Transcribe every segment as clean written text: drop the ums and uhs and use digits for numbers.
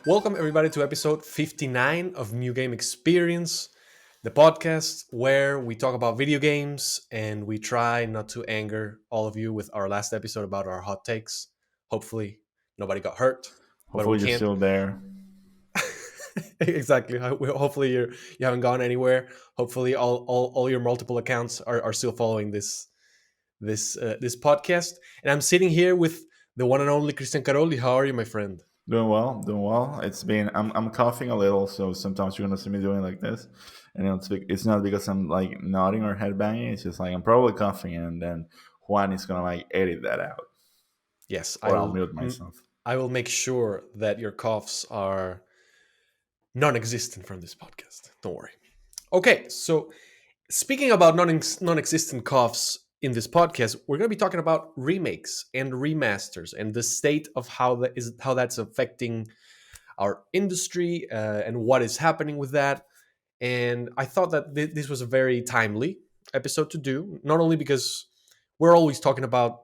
Welcome, everybody, to episode 59 of New Game Experience, the podcast where we talk about video games and we try not to anger all of you with our last episode about our hot takes. Hopefully, nobody got hurt, but we Hopefully you're can't. still there. Exactly. Hopefully, you haven't gone anywhere. Hopefully, all your multiple accounts are still following this podcast. And I'm sitting here with the one and only Christian Caroli. How are you, my friend? Doing well, doing well. I'm coughing a little, so sometimes you're gonna see me doing like this, and it's not because I'm like nodding or headbanging. It's just like I'm probably coughing, and then Juan is gonna like edit that out, Yes, or I'll mute myself. I will make sure that your coughs are non-existent from this podcast. Don't worry. Okay, so speaking about non-existent coughs in this podcast, we're going to be talking about remakes and remasters and the state of how that's affecting our industry and what is happening with that. And I thought that this was a very timely episode to do, not only because we're always talking about,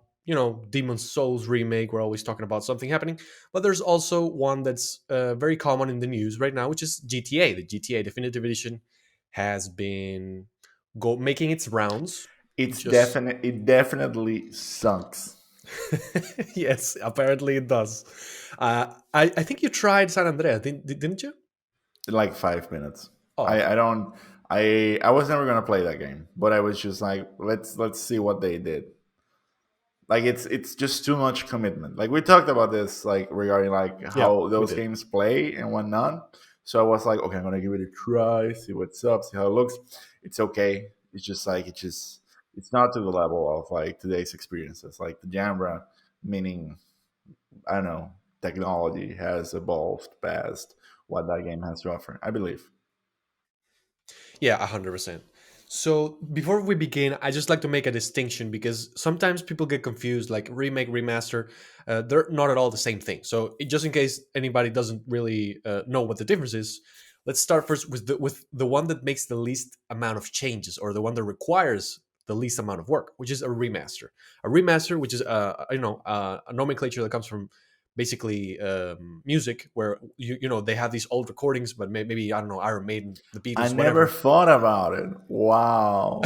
Demon's Souls remake, we're always talking about something happening, but there's also one that's very common in the news right now, which is GTA. The GTA Definitive Edition has been making its rounds. It definitely sucks. Yes, apparently it does. I think you tried San Andreas, didn't you? Like 5 minutes. Oh, I okay. don't. I was never gonna play that game, but I was just like, let's see what they did. Like it's just too much commitment. Like we talked about this, like regarding like Yeah, how we those did. games play and whatnot. So I was like, okay, I'm gonna give it a try, see what's up, see how it looks. It's okay. It's just like it's not to the level of like today's experiences. Like the genre, meaning I don't know, technology has evolved past what that game has to offer. I believe. Yeah, 100%. So before we begin, I just like to make a distinction because sometimes people get confused, like remake, remaster. They're not at all the same thing. So just in case anybody doesn't really know what the difference is, let's start first with the one that makes the least amount of changes, or the one that requires the least amount of work, which is a remaster. A remaster, which is a nomenclature that comes from basically music, where they have these old recordings, but maybe, I don't know, Iron Maiden, the I Beatles, never whatever. thought about it. Wow.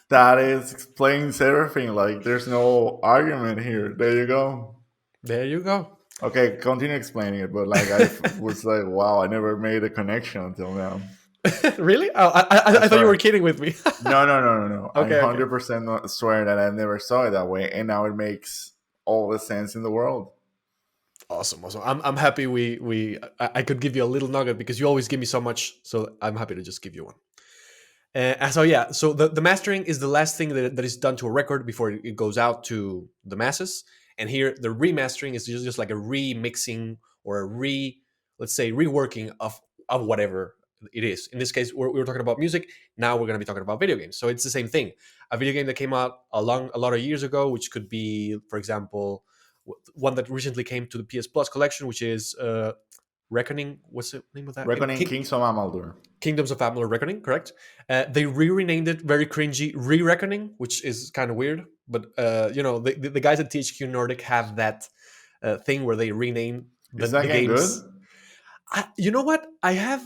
That is explains everything. Like there's no argument here. There you go. There you go. Okay, continue explaining it. But like I was like, wow, I never made a connection until now. Really? Oh, I I thought you were swear. kidding with me. No. I Okay, okay. 100% swear that I never saw it that way, and now it makes all the sense in the world. Awesome, awesome. I'm happy I could give you a little nugget because you always give me so much. So I'm happy to just give you one. So yeah, so the mastering is the last thing that is done to a record before it goes out to the masses. And here the remastering is just like a remixing, or a let's say reworking of whatever it is. In this case, we were talking about music. Now we're going to be talking about video games. So it's the same thing. A video game that came out a lot of years ago, which could be, for example, one that recently came to the PS Plus collection, which is Reckoning. What's the name of that game? Reckoning Kings of Amaldur. Kingdoms of Amalur Reckoning, correct? They renamed it very cringy Re-Reckoning, which is kind of weird. But the guys at THQ Nordic have that thing where they rename Is that the game games. good? You know what? I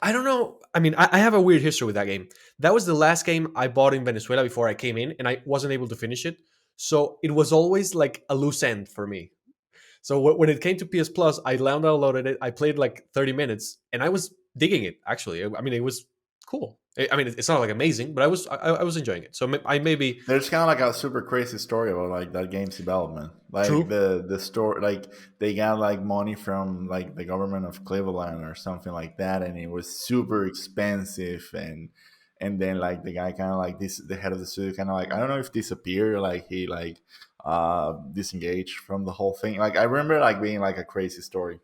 don't know. I mean, I have a weird history with that game. That was the last game I bought in Venezuela before I came in, and I wasn't able to finish it. So it was always like a loose end for me. So when it came to PS Plus, I downloaded it. I played like 30 minutes, and I was digging it. Actually, I mean, it was cool. I mean, it's not like amazing, but I was enjoying it. So I maybe There's kind of like a super crazy story about like that game's development. Like true. the story, like they got like money from like the government of Cleveland or something like that, and it was super expensive. And then like the guy kind of like this, the head of the studio kind of like I don't know if disappeared or like he like disengaged from the whole thing. Like I remember like being like a crazy story.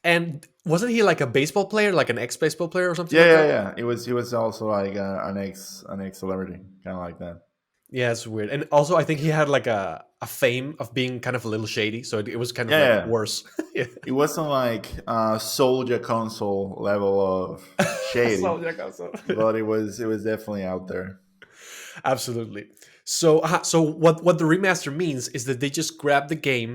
And wasn't he like a baseball player, like an ex baseball player or something Yeah, like yeah, that? yeah. He was also like an ex celebrity, kind of like that. Yeah, it's weird. And also, I think he had like a a fame of being kind of a little shady, so it was kind of Yeah, like yeah. worse. Yeah. It wasn't like Soldier console level of So shady, yeah, so but it was definitely out there. absolutely. So, so what the remaster means is that they just grab the game,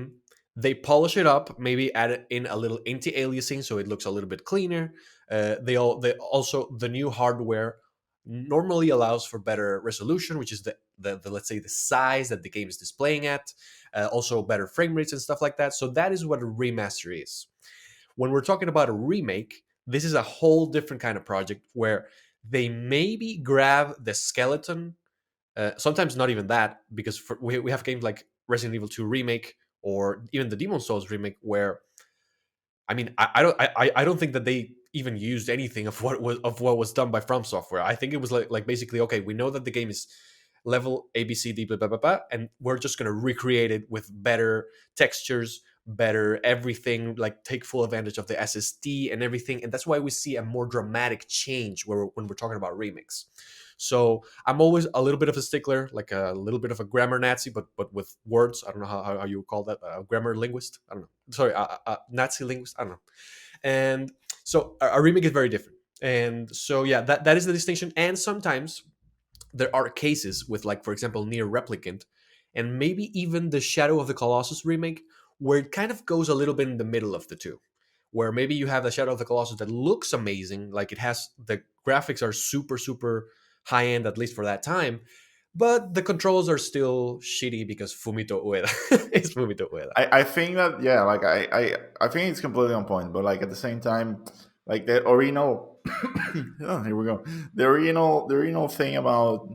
they polish it up, maybe add in a little anti-aliasing so it looks a little bit cleaner. They also the new hardware normally allows for better resolution, which is the let's say the size that the game is displaying at, also better frame rates and stuff like that. So that is what a remaster is. When we're talking about a remake, this is a whole different kind of project where they maybe grab the skeleton, sometimes not even that, because we have games like Resident Evil 2 remake or even the Demon Souls remake, where I mean I don't think that they even used anything of what was done by From Software. I think it was like basically, okay, we know that the game is level A B C D blah blah blah, blah, and we're just gonna recreate it with better textures, better everything, like take full advantage of the SSD and everything, and that's why we see a more dramatic change when we're talking about remakes. So I'm always a little bit of a stickler, like a little bit of a grammar Nazi, but with words. I don't know how you call that, a grammar linguist. I don't know. Sorry, a Nazi linguist. I don't know. And so a remake is very different. And so yeah, that is the distinction. And sometimes there are cases with, like, for example, Near Replicant and maybe even the Shadow of the Colossus remake, where it kind of goes a little bit in the middle of the two, where maybe you have the Shadow of the Colossus that looks amazing, like it has the graphics are super super high end, at least for that time, but the controls are still shitty because Fumito Ueda is Fumito Ueda. I think that, yeah, like I think it's completely on point, but like at the same time, like the original oh, here we go. The original thing about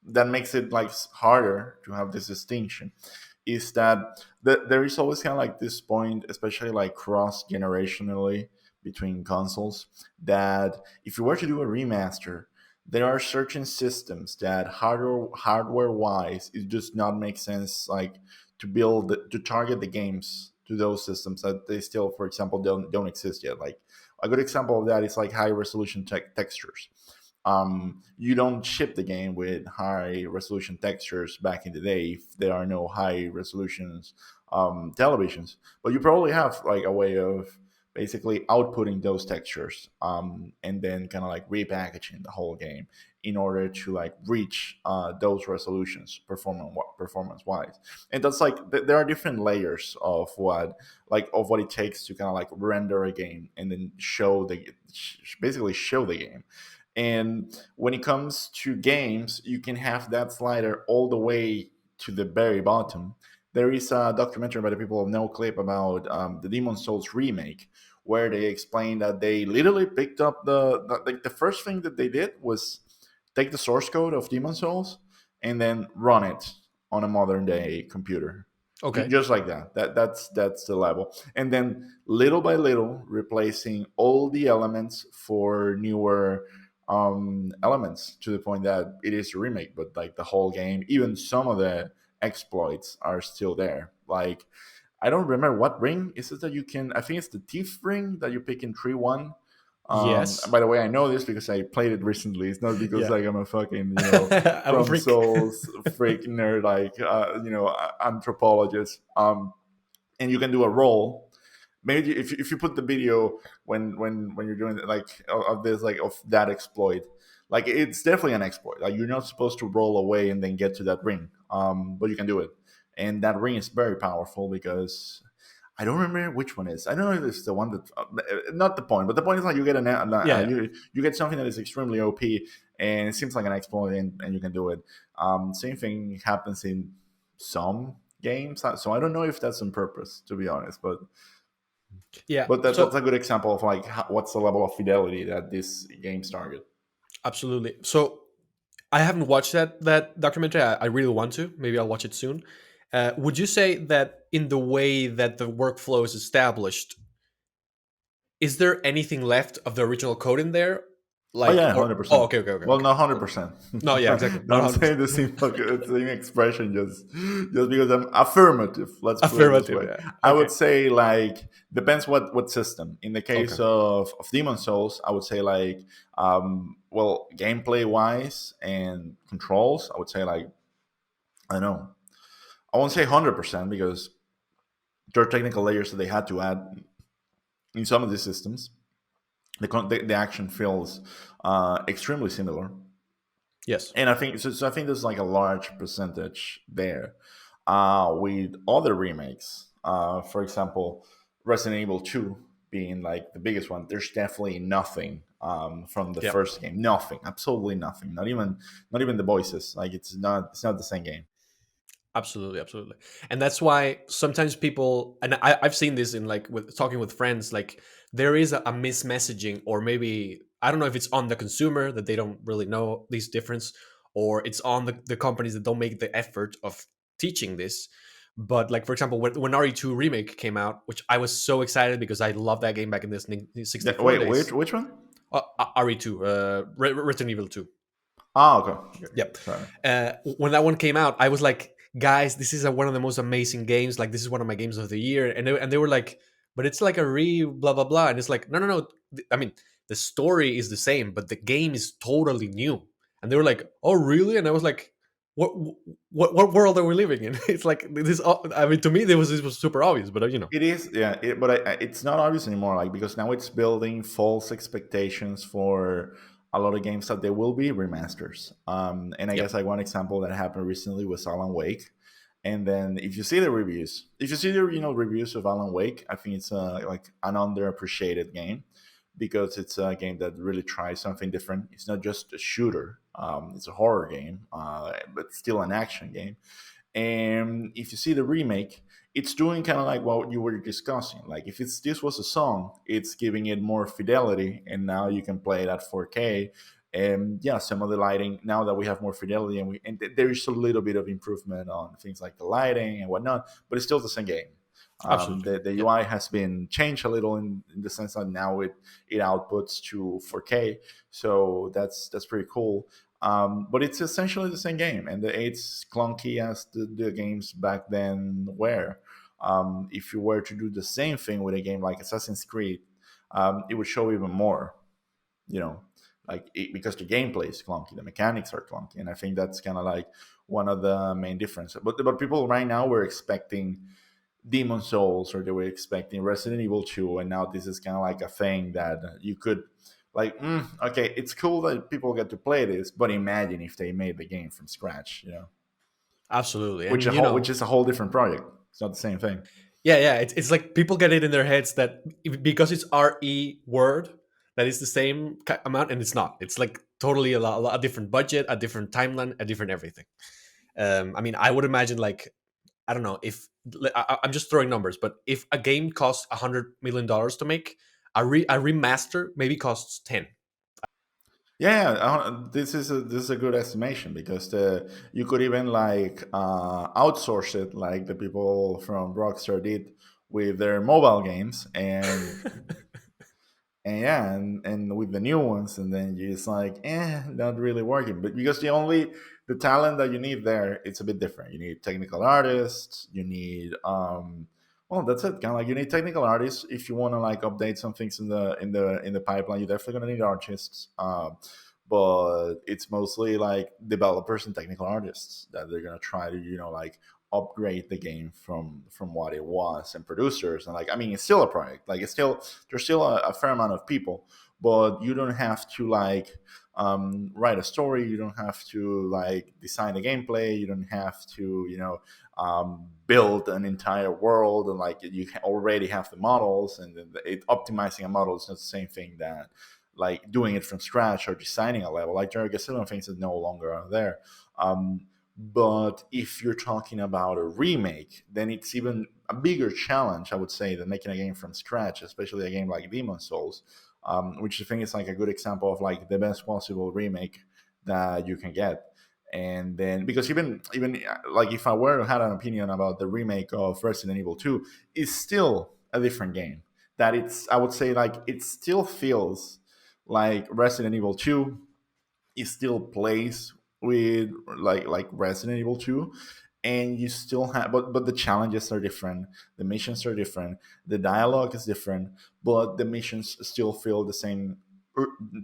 that makes it like harder to have this distinction is that there is always kind of like this point, especially like cross generationally between consoles, that if you were to do a remaster, there are certain systems that hardware wise it does not make sense, like to target the games to those systems that they still, for example, don't exist yet. Like a good example of that is like high resolution textures. You don't ship the game with high resolution textures back in the day if there are no high resolutions televisions, but you probably have like a way of basically outputting those textures, and then kind of like repackaging the whole game in order to like reach those resolutions performance wise. And that's like there are different layers of what it takes to kind of like render a game and then basically show the game. And when it comes to games, you can have that slider all the way to the very bottom. There is a documentary by the people of No Clip about the Demon Souls remake, where they explain that they literally picked up like the first thing that they did was take the source code of Demon Souls and then run it on a modern day computer. Okay. Just like that. That's the level. And then little by little replacing all the elements for newer elements to the point that it is a remake, but like the whole game, even some of the exploits are still there. Like I don't remember what ring is it that you can. I think it's the Thief ring that you pick in 3-1. Yes. By the way, I know this because I played it recently. It's not because Yeah. like I'm a fucking I'm a from freak. Souls freak nerd, like anthropologist. And you can do a roll. Maybe if you put the video when you're doing it, like of this, like of that exploit, like it's definitely an exploit. Like you're not supposed to roll away and then get to that ring, but you can do it. And that ring is very powerful because I don't remember which one is. I don't know if it's the one that not the point, but the point is like you get Yeah. you get something that is extremely OP, and it seems like an exploit, and you can do it. Same thing happens in some games, so I don't know if that's on purpose, to be honest, but Yeah. that's So a good example of like what's the level of fidelity that these games target. absolutely. So I haven't watched that documentary. I really want to. Maybe I'll watch it soon. Would you say that in the way that the workflow is established, is there anything left of the original code in there? Oh Like, yeah, or 100%. okay, okay, okay, Well, okay, not hundred okay. percent. No, yeah, exactly. No, Not I'm 100%. saying the same expression just because I'm affirmative. Let's put it this Affirmative. way. Yeah. I would Okay. say like depends what system. In the Okay. case of Demon Souls, I would say like well, gameplay wise and controls, I would say like I don't know. I won't say 100% because there are technical layers that they had to add in some of these systems. The action feels extremely similar, Yes. and I think so I think there's like a large percentage there. With other remakes, for example, Resident Evil 2 being like the biggest one, there's definitely nothing from the Yep. first game. Nothing, absolutely nothing. Not even the voices. Like it's not the same game. Absolutely, absolutely. And that's why sometimes people, and I've seen this in like with talking with friends, like there is a mismessaging, or maybe I don't know if it's on the consumer that they don't really know this difference, or it's on the companies that don't make the effort of teaching this. But like for example, when RE2 remake came out, which I was so excited because I loved that game back in this 64 Wait, which days. which one? RE2, Resident Evil 2. Ah, okay. Yep. Sorry. When that one came out, I was like, guys, this is one of the most amazing games. Like, this is one of my games of the year. And they were like, but it's like a blah, blah, blah. And it's like, no, no, no. I mean, the story is the same, but the game is totally new. And they were like, oh, really? And I was like, what what world are we living in? It's like this. I mean, to me, this was super obvious, but It is, yeah, but it's not obvious anymore, like because now it's building false expectations for a lot of games that there will be remasters. And I yeah, guess like one example that happened recently was Alan Wake. And then if you see the reviews, if you see the reviews of Alan Wake, I think it's like an underappreciated game because it's a game that really tries something different. It's not just a shooter; it's a horror game, but still an action game. And if you see the remake, it's doing kind of like what you were discussing. Like if this was a song, it's giving it more fidelity, and now you can play it at 4K. And yeah, some of the lighting now that we have more fidelity, there is a little bit of improvement on things like the lighting and whatnot, but it's still the same game. absolutely. The Yep, UI has been changed a little in the sense that now it outputs to 4K, so that's pretty cool. But it's essentially the same game, and it's clunky as the games back then were. If you were to do the same thing with a game like Assassin's Creed, it would show even more. You know, because the gameplay is clunky, the mechanics are clunky, and I think that's kind of like one of the main differences. But people right now were expecting Demon Souls, or they were expecting Resident Evil 2, and now this is kind of like a thing that you could like. Okay, it's cool that people get to play this, but imagine if they made the game from scratch, absolutely. which And which is a whole different project. It's not the same thing. yeah, yeah. It's like people get it in their heads that because it's RE word, that is the same amount, and it's not. It's like totally a different budget, a different timeline, a different everything. I mean, I would imagine like I don't know if I'm just throwing numbers, but if a game costs $100 million to make, a remaster maybe costs 10. Yeah, this is a good estimation because you could even like outsource it like the people from Rockstar did with their mobile games, and yeah, and with the new ones, and then you just like not really working, but because the talent that you need there, it's a bit different. You need technical artists, you need well, that's it, kind of like you need technical artists if you want to like update some things in the pipeline. You're definitely going to need artists, but it's mostly like developers and technical artists that they're going to try to like upgrade the game from what it was, and producers, and like, I mean, it's still a project, like it's still, there's still a fair amount of people, but you don't have to like write a story, you don't have to like design a gameplay, you don't have to build an entire world, and like you already have the models, and then optimizing a model is not the same thing that like doing it from scratch or designing a level. Like there are some things that no longer are there. But if you're talking about a remake, then it's even a bigger challenge, I would say, than making a game from scratch, especially a game like Demon Souls, which I think is like a good example of like the best possible remake that you can get. And then because even like if I were to have an opinion about the remake of Resident Evil 2, it's still a different game. That it's, I would say, like it still feels like Resident Evil 2, it still plays with like Resident Evil 2, and you still have, but the challenges are different, the missions are different, the dialogue is different, but the missions still feel the same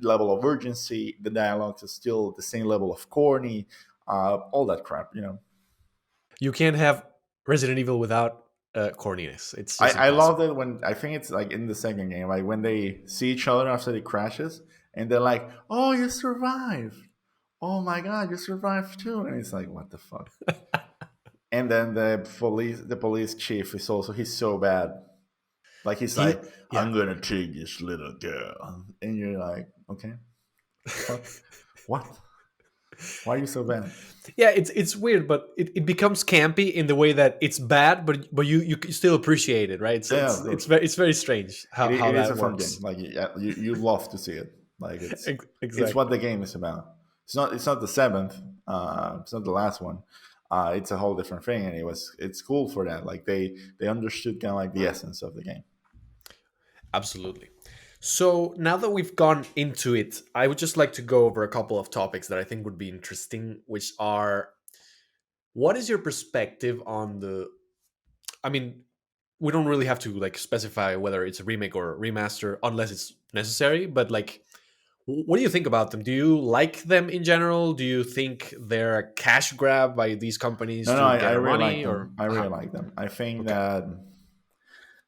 level of urgency, the dialogue is still the same level of corny, all that crap. You can't have. Resident Evil without corniness. It's just I loved impossible. it when I think it's like in the second game, like when they see each other after it crashes, and they're like, "Oh, you survived! Oh my god, you survived too!" And it's like, "What the fuck?" And then the police chief is also he's so bad. Like he's like, Yeah. "I'm gonna take this little girl," and you're like, "Okay, what the fuck? What? Why are you so bad?" Yeah, it's weird, but it becomes campy in the way that it's bad, but you still appreciate it, right? Yeah, of course. It's very strange how It is that a fun game. works. Like yeah, you love to see it. Like it's what Exactly. the game is about. It's not the seventh. It's not the last one. It's a whole different thing, and it's cool for that. Like they understood kind of like the essence of the game. Absolutely. So now that we've gone into it, I would just like to go over a couple of topics that I think would be interesting, which are what is your perspective on the I mean, we don't really have to like specify whether it's a remake or a remaster unless it's necessary, but like what do you think about them? Do you like them in general? Do you think they're a cash grab by these companies No, no, to I get our really like money or them. I really how? like them. I think Okay. that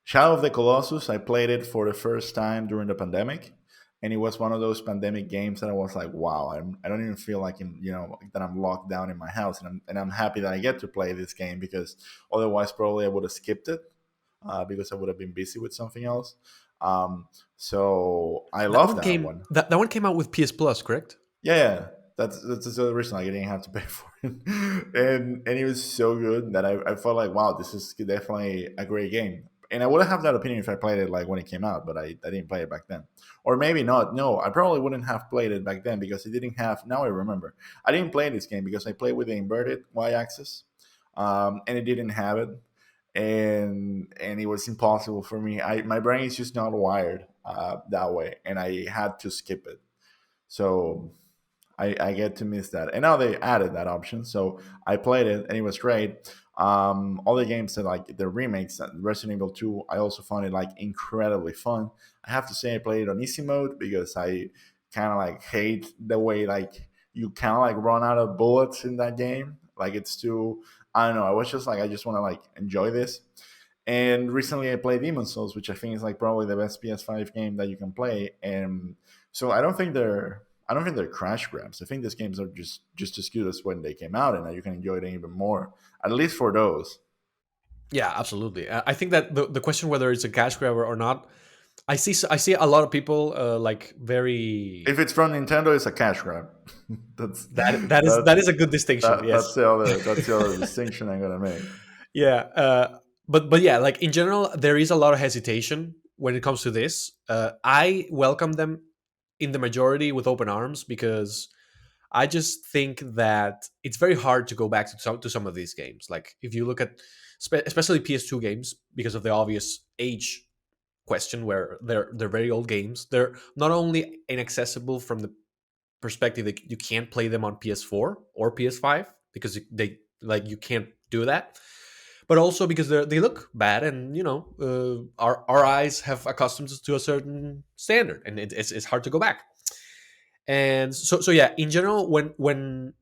Shadow of the Colossus, I played it for the first time during the pandemic, and it was one of those pandemic games that I was like, "Wow, I don't even feel like that I'm locked down in my house," and I'm happy that I get to play this game because otherwise probably I would have skipped it because I would have been busy with something else. Um, so I love that one. That one came out with PS Plus, correct? Yeah, yeah. That's the other reason like, I didn't have to pay for it, and it was so good that I felt like wow, this is definitely a great game. And I would have that opinion if I played it like when it came out, but I didn't play it back then, or maybe not. No, I probably wouldn't have played it back then because it didn't have. Now I remember, I didn't play this game because I played with the inverted y-axis, and it didn't have it, and it was impossible for me. My brain is just not wired that way, and I had to skip it. So I get to miss that. And now they added that option. So I played it and it was great. All the games that like the remakes, Resident Evil 2, I also found it like incredibly fun. I have to say I played it on easy mode because I kind of like hate the way like you kind of like run out of bullets in that game. Like it's too, I don't know. I was just like, I just want to like enjoy this. And recently I played Demon Souls, which I think is like probably the best PS5 game that you can play. And so I don't think they're crash grabs. I think these games are just as good as when they came out, and you can enjoy them even more. At least for those. Yeah, absolutely. I think that the question whether it's a cash grabber or not, I see a lot of people like very If it's from Nintendo, it's a cash grab. that's that that, is a good distinction. Yes. that's the other distinction I'm gonna make. Yeah, but yeah, like in general, there is a lot of hesitation when it comes to this. I welcome them in the majority with open arms because I just think that it's very hard to go back to some of these games. Like if you look at especially PS2 games because of the obvious age question, where they're very old games. They're not only inaccessible from the perspective that you can't play them on PS4 or PS5 because they like you can't do that, but also because they look bad, and our eyes have accustomed us to a certain standard, and it's hard to go back. And so yeah, in general, when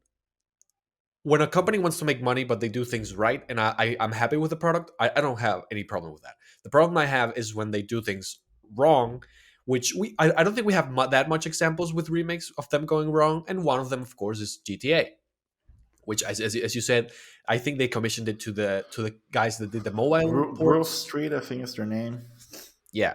a company wants to make money but they do things right, and I'm happy with the product, I don't have any problem with that. The problem I have is when they do things wrong, which I don't think we have that much examples with remakes of them going wrong, and one of them of course is GTA, which as you said, I think they commissioned it to the guys that did the mobile Grove ports. Street, I think is their name. Yeah,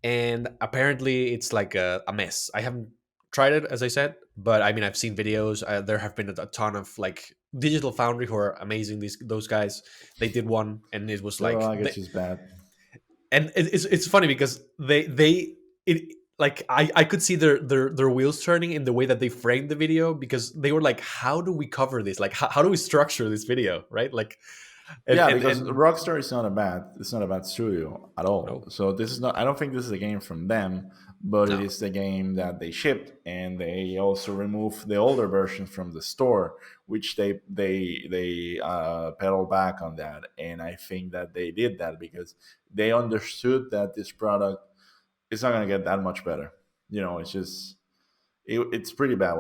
and apparently it's like a mess. I haven't tried it, as I said, but I mean I've seen videos. There have been a ton of like Digital Foundry who are amazing. Those guys, they did one, and it was So like like it's just bad. and it's funny because it like I could see their wheels turning in the way that they framed the video, because they were like, how do we cover this, like how do we structure this video, right? Like Yeah, because and Rockstar is not a bad it's not a bad studio at all. no, So this is not I don't think this is a game from them, but it no. is the game that they shipped, and they also removed the older version from the store, which they pedal back on that. And I think that they did that because they understood that this product is not going to get that much better. You know, it's just it's pretty bad.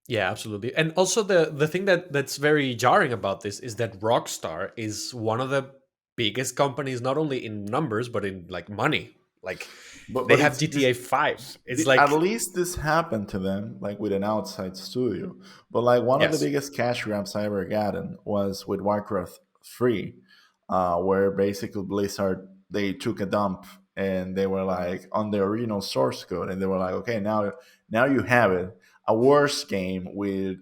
Yeah, absolutely. And also the thing that's very jarring about this is that Rockstar is one of the biggest companies, not only in numbers but in like money. Like they But have it's this. GTA 5. It's At like least this happened to them, like with an outside studio. But like one of the yes, biggest cash grabs I ever gotten was with Warcraft 3, where basically Blizzard they took a dump and they were like on the original source code, and they were like, okay, now you have it, a worse game with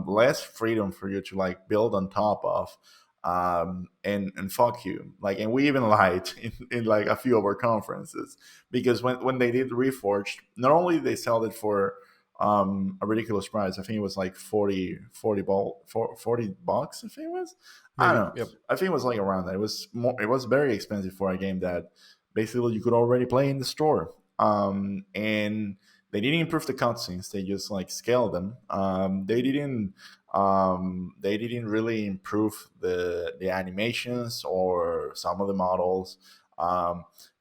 less freedom for you to like build on top of. And fuck you, like, and we even lied in like a few of our conferences, because when they did Reforged, not only they sold it for a ridiculous price. I think it was like 40 bucks. I think it was. I maybe. don't know. Yep. I think it was like around that. It was very expensive for a game that basically you could already play in the store. And they didn't improve the cutscenes. They just like scaled them. They didn't really improve the animations or some of the models.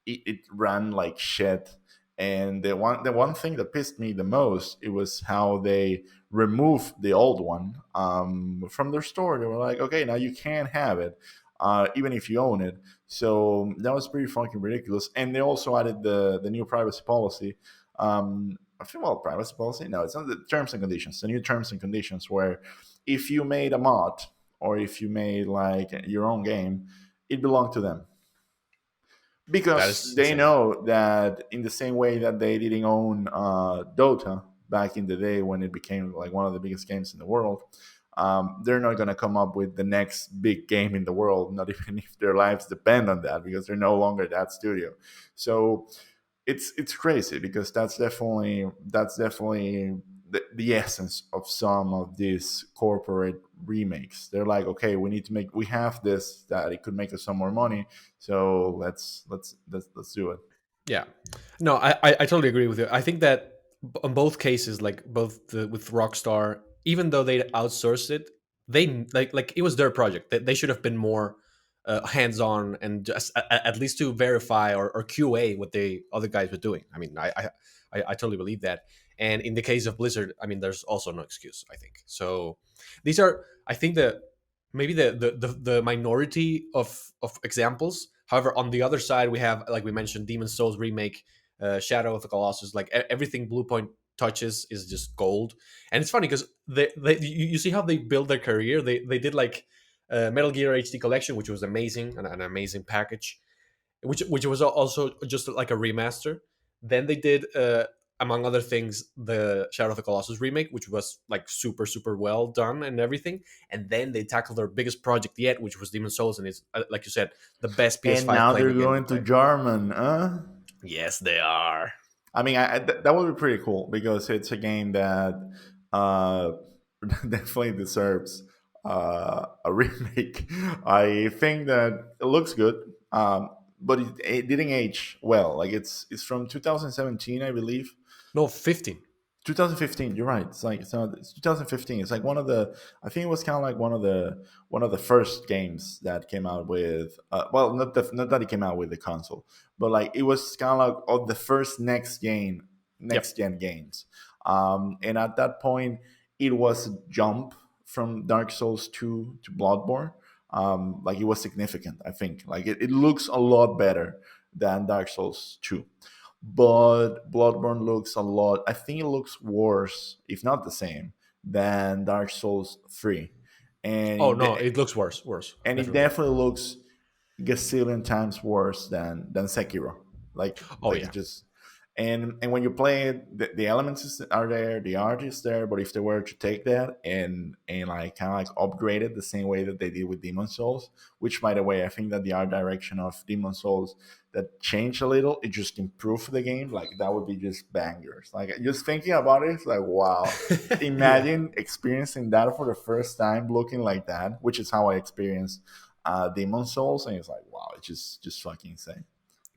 It ran like shit. And the one thing that pissed me the most, it was how they removed the old one from their store. They were like, okay, now you can't have it, even if you own it. So that was pretty fucking ridiculous. And they also added the new privacy policy. I think, well, privacy policy. No, it's not the terms and conditions. The new terms and conditions where if you made a mod or if you made like your own game, it belonged to them, That because is they insane. know that in the same way that they didn't own Dota back in the day when it became like one of the biggest games in the world, they're not going to come up with the next big game in the world, not even if their lives depend on that, because they're no longer that studio. So it's crazy, because that's definitely the essence of some of these corporate remakes. They're like, okay, we have this that it could make us some more money, so let's do it. Yeah. No, I totally agree with you. I think that on both cases, like with Rockstar, even though they outsourced it, they like it was their project. They should have been more hands on and just at least to verify or QA what the other guys were doing. I mean, I totally believe that. And in the case of Blizzard, I mean, there's also no excuse. I think so. These are, I think, the maybe the minority of examples. However, on the other side, we have, like we mentioned, Demon Souls remake, Shadow of the Colossus. Like everything Bluepoint touches is just gold. And it's funny because you see how they build their career. They did like Metal Gear HD Collection, which was amazing, an amazing package, which was also just like a remaster. Then they did, among other things, the Shadow of the Colossus remake, which was like super well done and everything. And then they tackled their biggest project yet, which was Demon Souls, and it's like you said, the best And PS5 now they're playing game you going can to play. German, huh? Yes, they are. I mean, that would be pretty cool, because it's a game that uh, definitely deserves a remake. I think that it looks good, but it didn't age well. Like it's from 2017, I believe. No, 15. 2015. You're right. It's 2015. It's like one of the. I think it was kind of like one of the first games that came out with. Well, not that it came out with the console, but like it was kind of like of the first next Yep. gen games. And at that point, it was a jump from Dark Souls 2 to Bloodborne. Like it was significant. I think like it looks a lot better than Dark Souls 2, but Bloodborne looks a lot. I think it looks worse, if not the same, than Dark Souls 3, and Oh no, it looks worse. Worse, it definitely. definitely looks gazillion times worse than Sekiro. Oh Like it yeah. just and when you play it, the elements are there, the art is there. But if they were to take that and like kind of like upgrade it the same way that they did with Demon Souls, which by the way, I think that the art direction of Demon Souls that changed a little, it just improved the game. Like that would be just bangers. Like just thinking about it, it's like wow. Yeah. Imagine experiencing that for the first time, looking like that, which is how I experienced Demon Souls, and it's like wow, it's just fucking insane.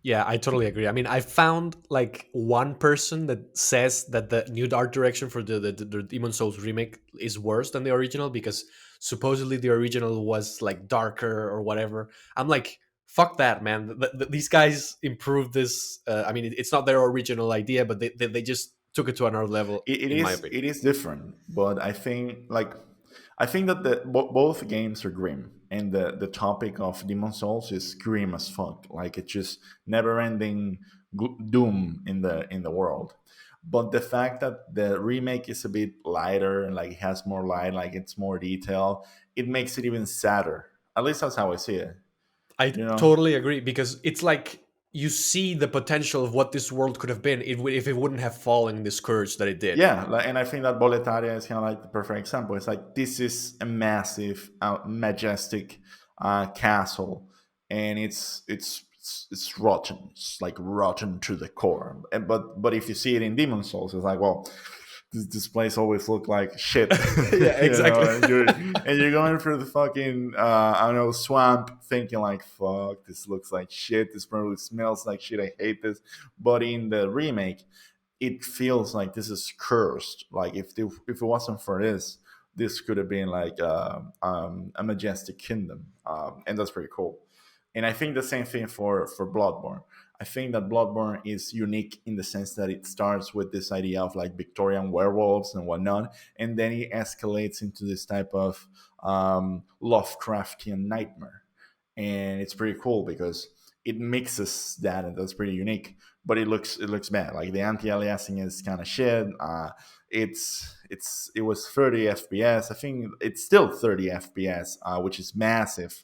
Yeah, I totally agree. I mean, I found like one person that says that the new art direction for the Demon Souls remake is worse than the original because supposedly the original was like darker or whatever. I'm like, fuck that, man. These guys improved this. I mean, it's not their original idea, but they just took it to another level, it in my is opinion. it is different, but I think that both games are grim, and the topic of Demon Souls is grim as fuck. Like it's just never ending doom in the world. But the fact that the remake is a bit lighter and like it has more light, like it's more detail, it makes it even sadder. At least that's how I see it. I You know? totally agree because it's like you see the potential of what this world could have been if it wouldn't have fallen this scourge that it did. Yeah, like, and I think that Boletaria is kind of like the perfect example. It's like this is a massive, majestic castle, and it's rotten. It's like rotten to the core. But if you see it in Demon Souls, it's like, well, this place always looked like shit, Yeah, you know. exactly. And you're going through the fucking I don't know, swamp, thinking like, fuck, this looks like shit. This probably smells like shit. I hate this. But in the remake, it feels like this is cursed. Like if it wasn't for this, this could have been like a majestic kingdom, and that's pretty cool. And I think the same thing for Bloodborne. I think that Bloodborne is unique in the sense that it starts with this idea of like Victorian werewolves and whatnot, and then it escalates into this type of Lovecraftian nightmare, and it's pretty cool because it mixes that, and that's pretty unique. But it looks bad. Like the anti-aliasing is kind of shit. It was 30 FPS. I think it's still 30 FPS, which is massive.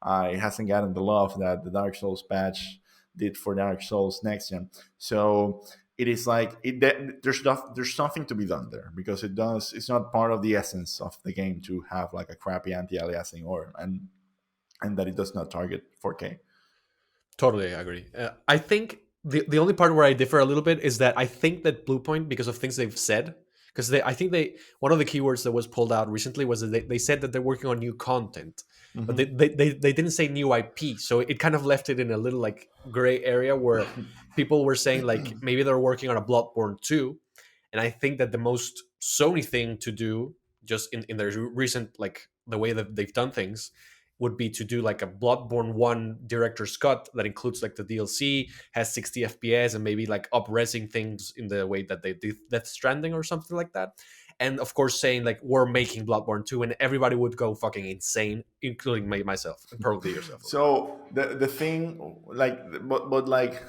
It hasn't gotten the love that the Dark Souls patch did for Dark Souls next gen. So it is like there's something to be done there because it's not part of the essence of the game to have like a crappy anti-aliasing or and that it does not target 4K. Totally agree. I think the only part where I differ a little bit is that I think that Bluepoint, because of things they've said, because I think they one of the keywords that was pulled out recently was that they said that they're working on new content, but Hmm. they didn't say new IP, so it kind of left it in a little like gray area where people were saying like maybe they're working on a Bloodborne 2, and I think that the most Sony thing to do, just in their recent like the way that they've done things, would be to do like a Bloodborne 1 director's cut that includes like the DLC, has 60 FPS, and maybe like up-resing things in the way that they did Death Stranding or something like that. And of course, saying like we're making Bloodborne 2, and everybody would go fucking insane, including myself and probably yourself as well. So the thing, like, but like,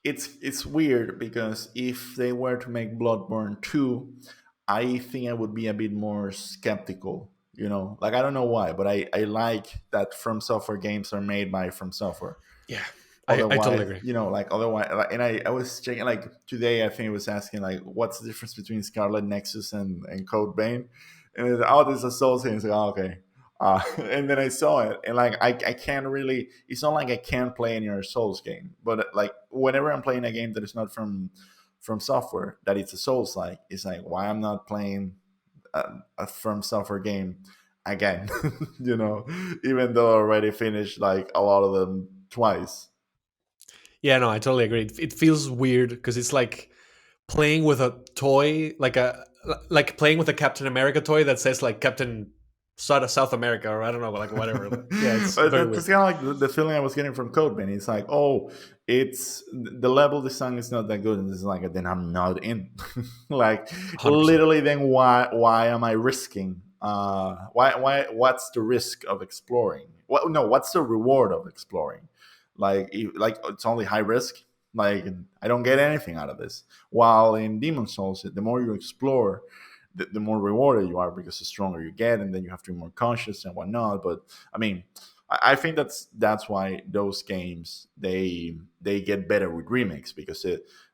it's weird because if they were to make Bloodborne 2, I think I would be a bit more skeptical. You know, like I don't know why, but I like that From Software games are made by From Software. Yeah, I totally Otherwise, agree. like otherwise, and I was checking like today. I think it was asking like, what's the difference between Scarlet Nexus and Code Vein, and it's, oh, this is a Souls game. It's like, oh, okay. And then I saw it, and like I can't really. It's not like I can't play any other Souls game, but like whenever I'm playing a game that is not from software, that it's a Souls like, it's like why I'm not playing a From Software game again, you know, even though I already finished like a lot of them twice. Yeah, no, I totally agree. It feels weird because it's like playing with a toy, like playing with a Captain America toy that says like Captain South America, or I don't know, like whatever. Yeah, it's But very that's weird. kind of like the feeling I was getting from Code Man. It's like, oh, it's the level design is not that good, and it's like, then I'm not in. Like 100%. literally, then why am I risking? What's the risk of exploring? What no? What's the reward of exploring? Like like it's only high risk. Like I don't get anything out of this. While in Demon Souls, the more you explore, the more rewarded you are because the stronger you get, and then you have to be more conscious and whatnot. But I mean, I think that's why those games they get better with remakes because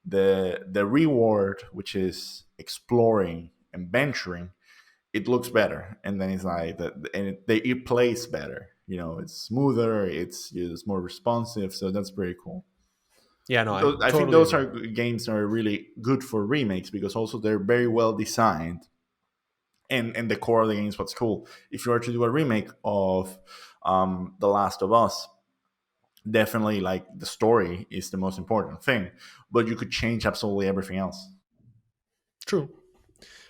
the reward, which is exploring and venturing, it looks better, and then it's like that, and it plays better. You know, it's smoother, it's more responsive, so that's pretty cool. Yeah, no, I I think totally those agree. are games that are really good for remakes because also they're very well designed, and the core of the game is what's cool. If you were to do a remake of The Last of Us, definitely like the story is the most important thing, but you could change absolutely everything else. True.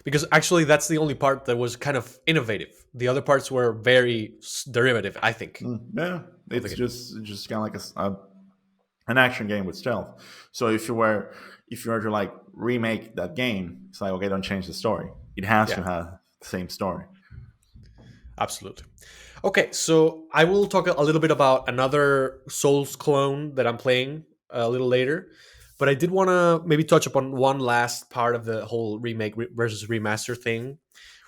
Because actually, that's the only part that was kind of innovative. The other parts were very derivative, I think, Yeah, of the it's game. just kind of like an action game with stealth. So if you were if you were to like remake that game, it's like, okay, don't change the story. It has Yeah, to have the same story. absolutely. Okay, so I will talk a little bit about another Souls clone that I'm playing a little later, but I did want to maybe touch upon one last part of the whole remake versus remaster thing,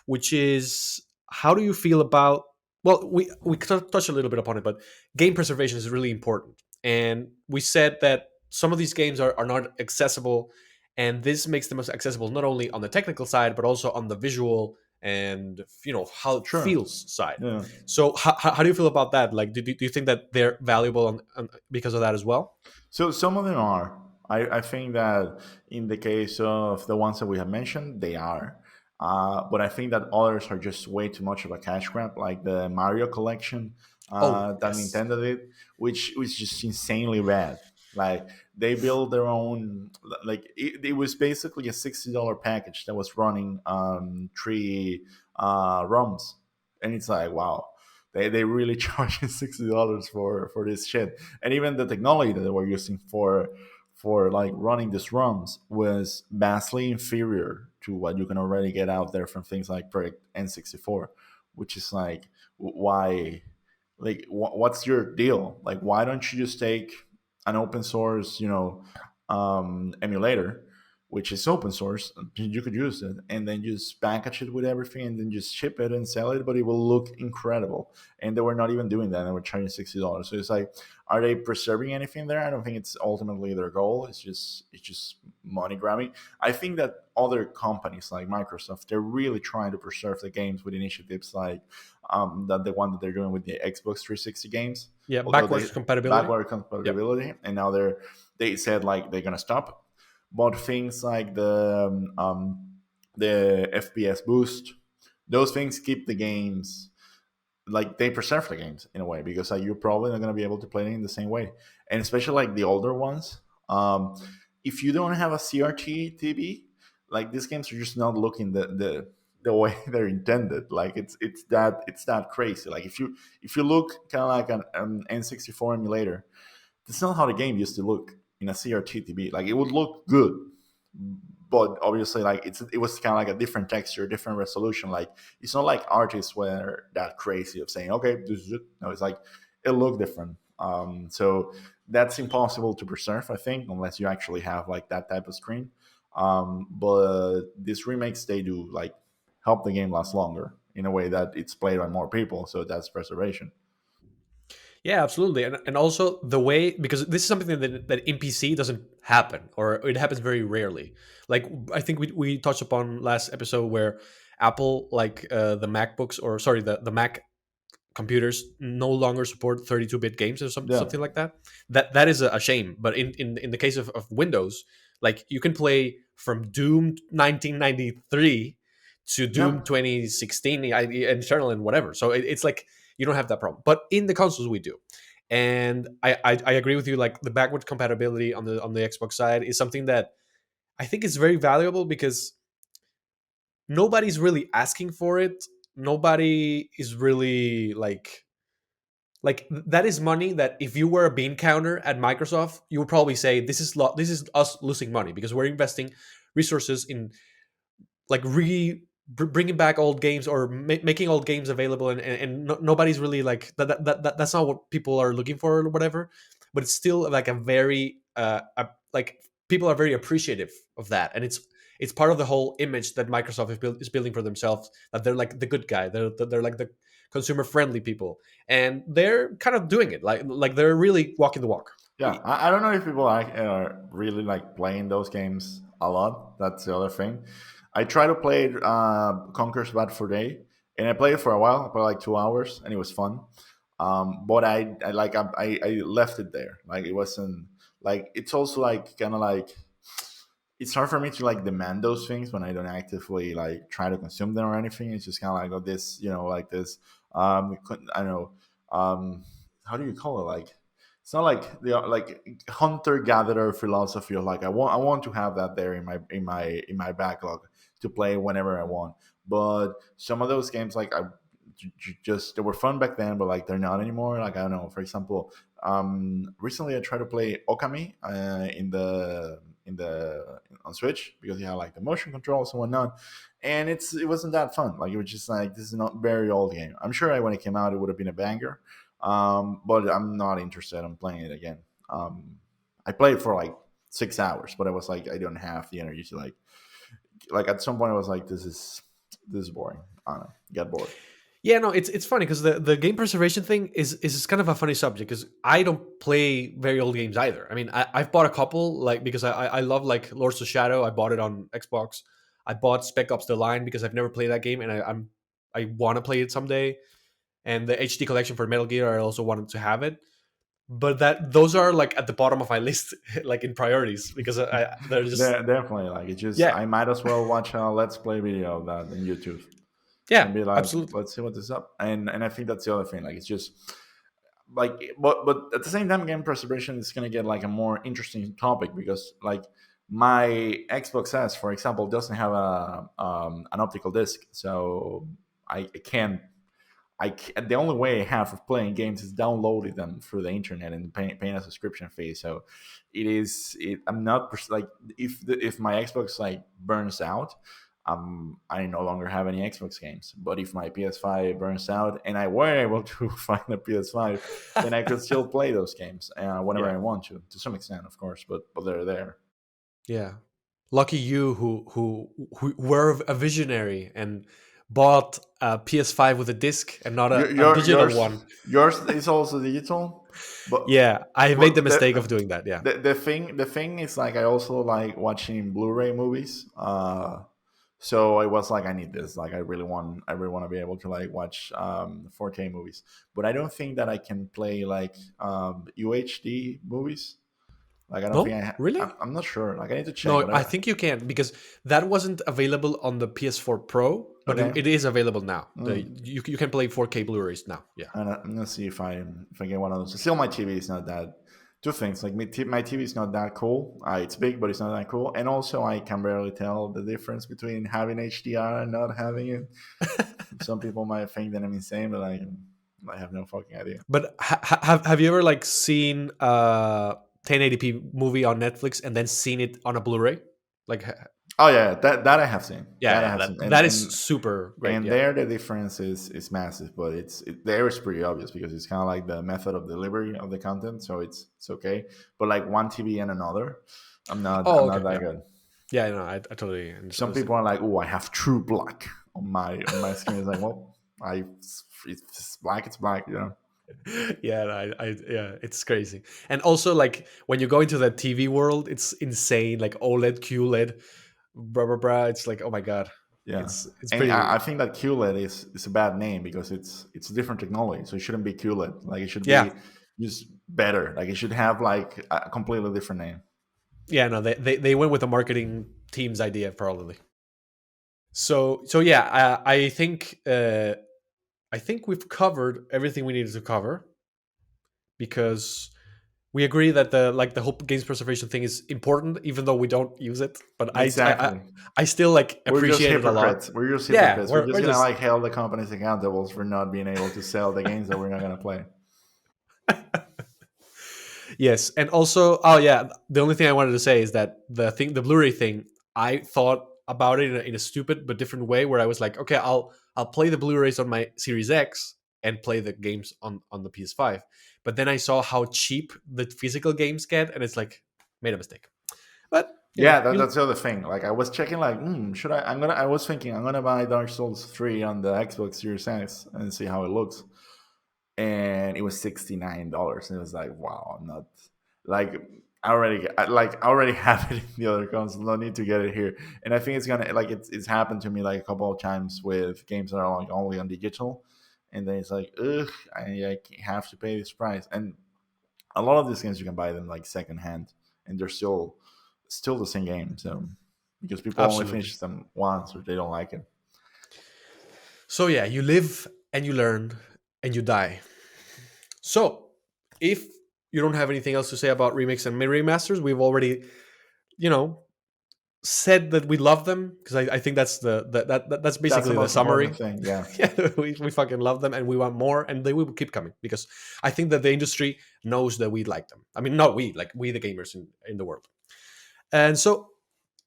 which is how do you feel about, well, we touched a little bit upon it, but game preservation is really important, and we said that some of these games are not accessible, and this makes them accessible not only on the technical side but also on the visual and how it Sure. feels side. Yeah. So how do you feel about that? Like, do you think that they're valuable because of that as well? So some of them are. I think that in the case of the ones that we have mentioned, they are. But I think that others are just way too much of a cash grab, like the Mario collection Oh that yes. Nintendo did, which was just insanely bad. Like they built their own, like it was basically a $60 package that was running three ROMs, and it's like wow, they really charging $60 for this shit. And even the technology that they were using for like running these ROMs was vastly inferior to what you can already get out there from things like Project N64, which is like why, like what's your deal? Like why don't you just take an open source, emulator, which is open source, you could use it, and then just package it with everything and then just ship it and sell it, but it will look incredible. And they were not even doing that, they were charging $60. So it's like, are they preserving anything there? I don't think it's ultimately their goal. It's just money grabbing. I think that other companies like Microsoft, they're really trying to preserve the games with initiatives like that the one that they're doing with the Xbox 360 games. Yeah, Although they backwards compatibility. backward Yep. compatibility, and now they said like they're gonna stop. But things like the FPS boost, those things keep the games, like they preserve the games in a way, because like you're probably not going to be able to play it in the same way. And especially like the older ones, if you don't have a CRT TV, like these games are just not looking the way they're intended. Like it's that crazy. Like if you look kind of like an N64 emulator, that's not how the game used to look in a CRT TV. Like it would look good, but obviously like it was kind of like a different texture, different resolution. Like it's not like artists were that crazy of saying, okay, this is it. No, it's like it looked different. So that's impossible to preserve, I think, unless you actually have like that type of screen. But these remakes, they do like help the game last longer in a way that it's played by more people. So that's preservation. Yeah, absolutely, and also the way, because this is something that in PC doesn't happen, or it happens very rarely. Like I think we touched upon last episode where Apple, like the MacBooks, or sorry, the Mac computers no longer support 32-bit games or Yeah. something like that. That is a shame. But in the case of Windows, like you can play from Doom 1993 to Doom Yep. 2016 internal and whatever. So it's like you don't have that problem. But in the consoles we do. And I agree with you. Like the backward compatibility on the Xbox side is something that I think is very valuable because nobody's really asking for it. Nobody is really like that is money that if you were a bean counter at Microsoft, you would probably say this is us losing money because we're investing resources in like bringing back old games or making old games available, and nobody's really like that's not what people are looking for or whatever. But it's still like a very like people are very appreciative of that, and it's part of the whole image that Microsoft is building for themselves, that they're like the good guy, they're like the consumer friendly people, and they're kind of doing it like they're really walking the walk. Yeah, I don't know if people are really like playing those games a lot. That's the other thing. I try to play Conker's Bad for Day, and I played it for a while, about like 2 hours, and it was fun. But I left it there. Like it wasn't like it's also like kind of like it's hard for me to like demand those things when I don't actively like try to consume them or anything. It's just kind of like oh this like this I don't know how do you call it, like it's not like the like hunter gatherer philosophy of like I want to have that there in my backlog to play whenever I want. But some of those games like I just they were fun back then, but like they're not anymore. Like I don't know, for example, recently I tried to play Okami in the on Switch because you have like the motion controls and whatnot, and it wasn't that fun. Like it was just like this is not very old game. I'm sure when it came out it would have been a banger, but I'm not interested in playing it again. I played for like 6 hours, but I was like I don't have the energy to like at some point I was like this is boring. I don't know, get bored. Yeah, no, it's funny because the game preservation thing is kind of a funny subject because I don't play very old games either. I mean, I've bought a couple like because I love like Lords of Shadow. I bought it on Xbox. I bought Spec Ops: The Line because I've never played that game and I want to play it someday. And the HD collection for Metal Gear, I also wanted to have it. But that those are like at the bottom of my list, like in priorities because they're just Definitely, like it just yeah, I might as well watch a let's play video of that on YouTube yeah, and be like, absolutely, let's see what this is up. And I think that's the other thing. Like it's just like but at the same time, game preservation is gonna get like a more interesting topic because like my Xbox S, for example, doesn't have a an optical disc, so I can't the only way I have of playing games is downloading them through the internet and paying a subscription fee. So I'm not like if my Xbox like burns out, I no longer have any Xbox games. But if my PS5 burns out and I were able to find a PS5, then I could still play those games whenever yeah, I want to some extent, of course. But they're there. yeah. Lucky you who were a visionary and bought a PS5 with a disc and not Your, a your digital yours one. yours is also digital, but Yeah, I made the but mistake of doing that. Yeah. the thing is like I also like watching Blu-ray movies. So I was like I need this. Like I really want to be able to like watch 4K movies. But I don't think that I can play like UHD movies. Like I don't think No, really? I'm not sure. Like I need to check. No, But I think you can because that wasn't available on the PS4 Pro, but okay. it is available now. Mm. You can play 4K Blu-rays now. Yeah. I'm gonna see if I get one of those. Still, my TV is not that. Two things like my TV is not that cool. It's big, but it's not that cool. And also, I can barely tell the difference between having HDR and not having it. Some people might think that I'm insane, but I have no fucking idea. But have you ever like seen 1080p movie on Netflix and then seen it on a Blu-ray? Like Oh yeah, that I have seen. yeah, That I yeah, have seen, that is super great. and Yeah. there the difference is massive, but there is pretty obvious because it's kind of like the method of delivery of the content, so it's okay. But like one TV and another, I'm Oh, not okay. that Yeah. good. Yeah, no, I totally Some understand. people are like, "Oh, I have true black on my screen." It's like, well, it's black, it's black, you know. Yeah, yeah, it's crazy. And also, like when you go into the TV world, it's insane. Like OLED, QLED, blah blah blah. It's like, oh my god, Yeah, it's and pretty. I think that QLED is a bad name because it's a different technology, so it shouldn't be QLED. Like it should Yeah, be just better. Like it should have like a completely different name. yeah. No, they went with the marketing team's idea probably. So yeah, I think we've covered everything we needed to cover because we agree that the whole games preservation thing is important, even though we don't use it. But Exactly. I still like We're just appreciate it a lot. hypocrites. We're just Yeah, hypocrites. We're just we're gonna just like hold the companies accountable for not being able to sell the games that we're not gonna play. yes, and also, oh yeah, the only thing I wanted to say is that the Blu-ray thing, I thought about it in a stupid but different way, where I was like, okay, I'll play the Blu-rays on my Series X and play the games on the PS5. But then I saw how cheap the physical games get, and it's like, made a mistake. But Yeah, you that's the other thing. Like I was checking, like, should I? I was thinking I'm gonna buy Dark Souls 3 on the Xbox Series X and see how it looks. And it was $69, and it was like, wow, I'm not like I already have it in the other console. No need to get it here. And I think it's gonna like it's happened to me like a couple of times with games that are like only on digital, and then it's like, ugh, I have to pay this price. And a lot of these games you can buy them like secondhand, and they're still the same game. So because people only absolutely. finish them once or they don't like it. So yeah, you live and you learn and you die. So if you don't have anything else to say about remakes and remasters, we've already, you know, said that we love them because I think that's that's That's the basically the most summary. important thing. Yeah. Yeah, we fucking love them and we want more and they will keep coming because I think that the industry knows that we like them. I mean, not we, like we the gamers in the world. And so,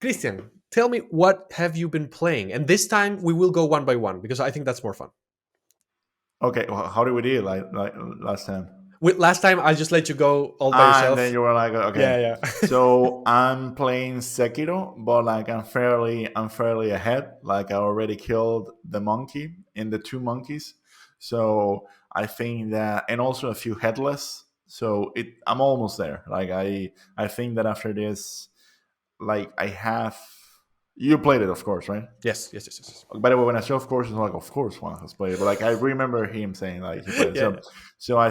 Christian, tell me, what have you been playing? And this time we will go one by one because I think that's more fun. Okay, well, how did we do it like last time? Last time I just let you go all by And then yourself. you were like, okay. Yeah, yeah. So I'm playing Sekiro, but like I'm fairly ahead. Like I already killed the monkey and the two monkeys. So I think that, and also a few headless. So I'm almost there. Like I think that after this, like I have. You played it, of course, right? Yes, yes, yes, yes. By the way, when I say of course, it's like of course one has played it, but like I remember him saying like he played it. Yeah, So, I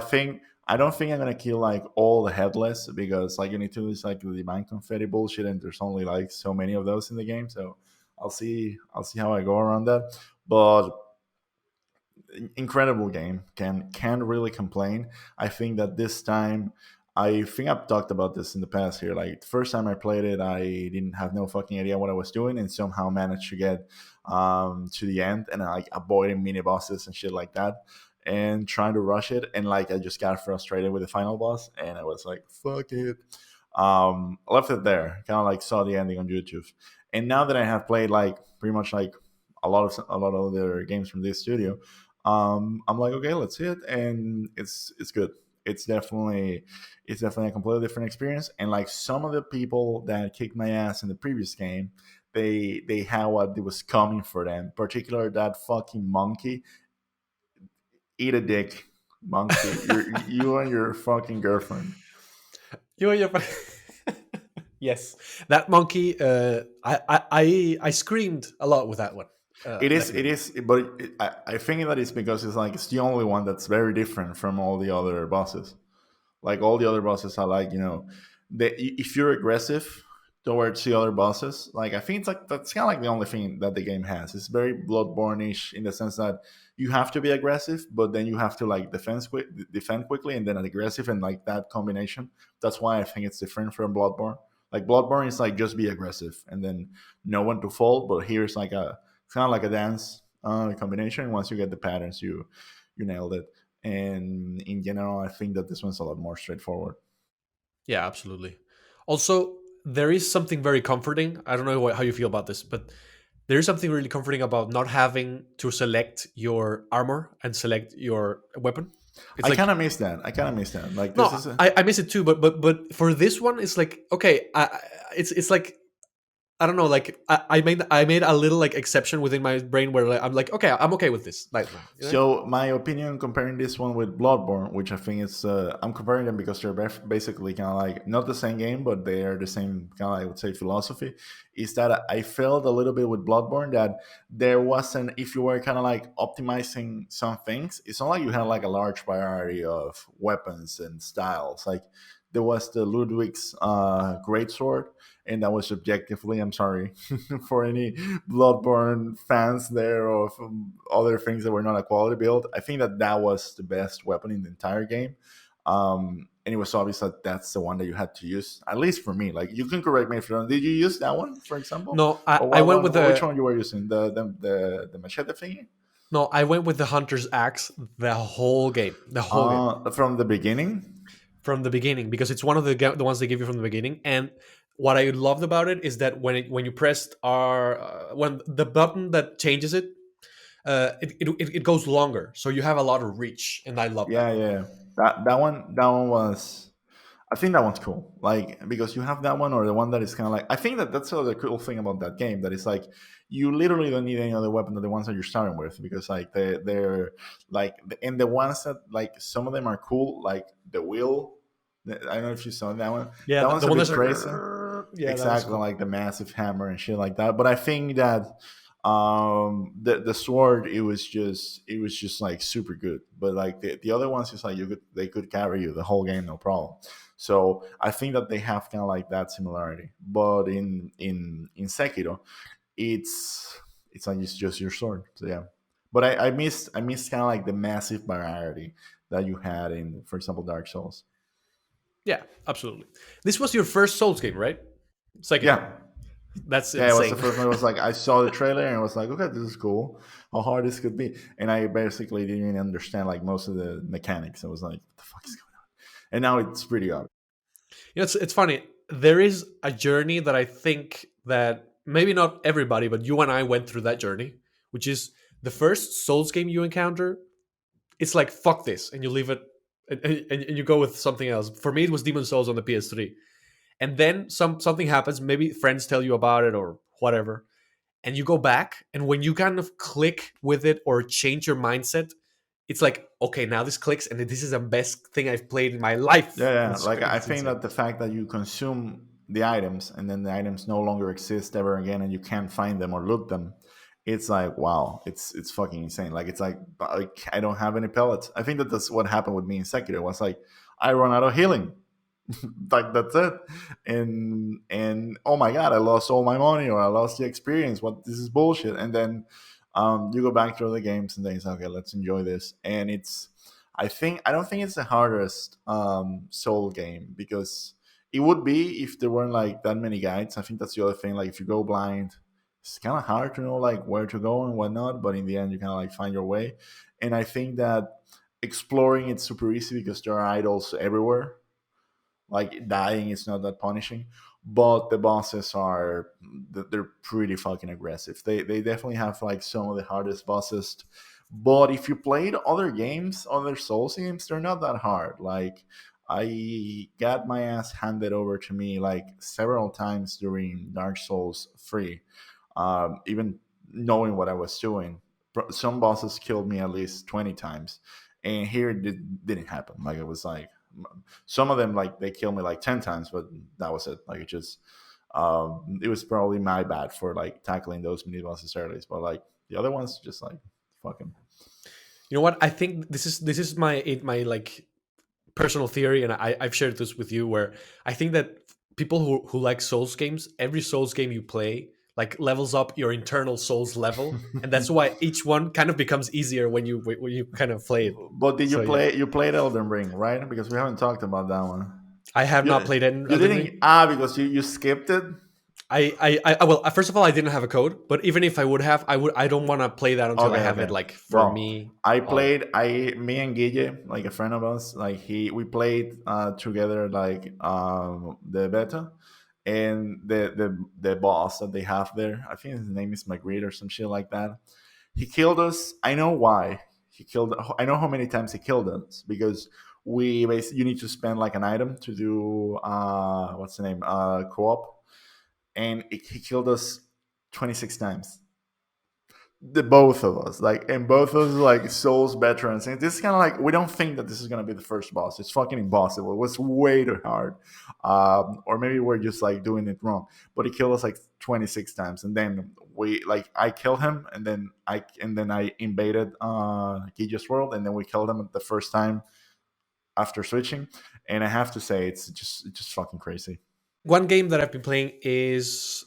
don't think I'm gonna kill like all the headless because like you need to use like the divine confetti bullshit, and there's only like so many of those in the game. So I'll see how I go around that. But incredible game. Can't really complain. I think that this time, I think I've talked about this in the past here. Like the first time I played it, I didn't have no fucking idea what I was doing, and somehow managed to get to the end and like avoiding mini bosses and shit like that, and trying to rush it. And like I just got frustrated with the final boss, and I was like, fuck it. I left it there. Kind of like saw the ending on YouTube, and now that I have played like pretty much like a lot of other games from this studio, I'm like, okay, let's see it, and it's good. It's definitely a completely different experience. And like some of the people that kicked my ass in the previous game, they had what was coming for them. Particular that fucking monkey, eat a dick, monkey. You and your fucking girlfriend. you and your yes, that monkey. I screamed a lot with that one. It Definitely. is, but I think that it's because it's the only one that's very different from all the other bosses. Like all the other bosses are like, if you're aggressive towards the other bosses, like I think it's like that's kind of like the only thing that the game has. It's very Bloodborne-ish in the sense that you have to be aggressive, but then you have to like defend quickly, and then aggressive, and like that combination. That's why I think it's different from Bloodborne. Like Bloodborne is like just be aggressive and then know when to fall, but here's like it's kind of like a dance combination. Once you get the patterns, you nailed it. And in general, I think that this one's a lot more straightforward. Yeah, absolutely. Also, there is something very comforting. I don't know how you feel about this, but there is something really comforting about not having to select your armor and select your weapon. It's I kind like of miss that. I kind of miss that. Like this no, is a I miss it too, but for this one, it's like okay, it's like I don't know, like I made a little like exception within my brain where like, I'm like okay, I'm okay with this right now. You know? So my opinion comparing this one with Bloodborne, which I think is, I'm comparing them because they're basically kind of like not the same game, but they are the same kind of, I would say, philosophy. Is that I felt a little bit with Bloodborne that there wasn't, if you were kind of like optimizing some things, it's not like you had like a large variety of weapons and styles. Like there was the Ludwig's greatsword, and that was objectively, I'm sorry for any Bloodborne fans there of other things that were not a quality build. I think that that was the best weapon in the entire game. And it was obvious that that's the one that you had to use, at least for me. Like you can correct me if you don't. Did you use that one, for example, No, or I what went one? with Which the one you were using? The machete thingy? no, I went with the hunter's axe the whole game, the whole game. From the beginning. From the beginning because it's one of the ones they give you from the beginning. And what I loved about it is that when you pressed R, when the button that changes it, it goes longer, so you have a lot of reach, and I love that. Yeah, yeah. That one was. I think that one's cool. Like because you have that one or the one that is kind of like. I think that that's the cool thing about that game. That it's like you literally don't need any other weapon than the ones that you're starting with because like they're like and the ones that like some of them are cool like the wheel. I don't know if you saw that one. Yeah, That the one's a one bit that's like crazy. yeah, that was Exactly cool. like the massive hammer and shit like that. But I think that the sword it was just like super good. But like the other ones is like they could carry you the whole game no problem. So I think that they have kind of like that similarity. But in Sekiro, it's like it's just your sword. So yeah. But I missed kind of like the massive variety that you had in, for example, Dark Souls. Yeah, absolutely. This was your first Souls game, right? Second. Yeah, That's yeah, it was the insane. first one. It was like I saw the trailer and I was like, okay, this is cool. How hard this could be, and I basically didn't even understand like most of the mechanics. I was like, what the fuck is going on? And now it's pretty obvious. It's funny. there is a journey that I think that maybe not everybody, but you and I went through that journey, which is the first Souls game you encounter. It's like fuck this, and you leave it, and you go with something else. For me, it was Demon Souls on the PS3, and then something happens. Maybe friends tell you about it or whatever, and you go back, and when you kind of click with it or change your mindset, it's like okay, now this clicks, and this is the best thing I've played in my life. Yeah, And yeah. Like I it's think insane. that the fact that you consume the items and then the items no longer exist ever again and you can't find them or loot them, it's like wow, it's fucking insane. Like it's like I don't have any pellets. I think that that's what happened with me in Sekiro. It was like I run out of healing. Like that's it. And oh my god, I lost all my money or I lost the experience. What this is bullshit. And then you go back to the games and then it's okay, let's enjoy this. And it's I don't think it's the hardest soul game because it would be if there weren't like that many guides. I think that's the other thing. Like if you go blind, it's kind of hard to know like where to go and whatnot. But in the end, you kind of like find your way. And I think that exploring it's super easy because there are idols everywhere. Like dying is not that punishing, but the bosses are they're pretty fucking aggressive. They definitely have like some of the hardest bosses. But if you played other games, other Souls games, they're not that hard. Like I got my ass handed over to me like several times during Dark Souls 3, even knowing what I was doing. Some bosses killed me at least 20 times, and here didn't happen. Like it was like some of them like they killed me like 10 times, but that was it. Like it was probably my bad for like tackling those mini bosses early, but like the other ones just like fucking. You know what? I think this is my like personal theory, and I've shared this with you, where I think that people who like Souls games, every Souls game you play like levels up your internal Souls level, and that's why each one kind of becomes easier when you kind of play it. But did you So yeah, play? You played Elden Ring, right? Because we haven't talked about that one. I have not You played you Elden didn't Ring. because you skipped it. Well, first of all, I didn't have a code, but even if I would have, I don't want to play that until I Okay, have it okay. like for Well, me I all. played. I me and Guille, like a friend of us, like we played together like the beta, and the boss that they have there. I think his name is Magritte or some shit like that. He killed us. I know why he killed. I know how many times he killed us because we basically you need to spend like an item to do what's the name co-op, and he killed us 26 times, the both of us, like, and both of us like souls veterans, and this is kind of like we don't think that this is going to be the first boss. It's fucking impossible. It was way too hard, or maybe we're just like doing it wrong. But he killed us like 26 times, and then we like I killed him, and then I invaded Gija's world, and then we killed him the first time after switching. And I have to say it's just fucking crazy. One game that I've been playing is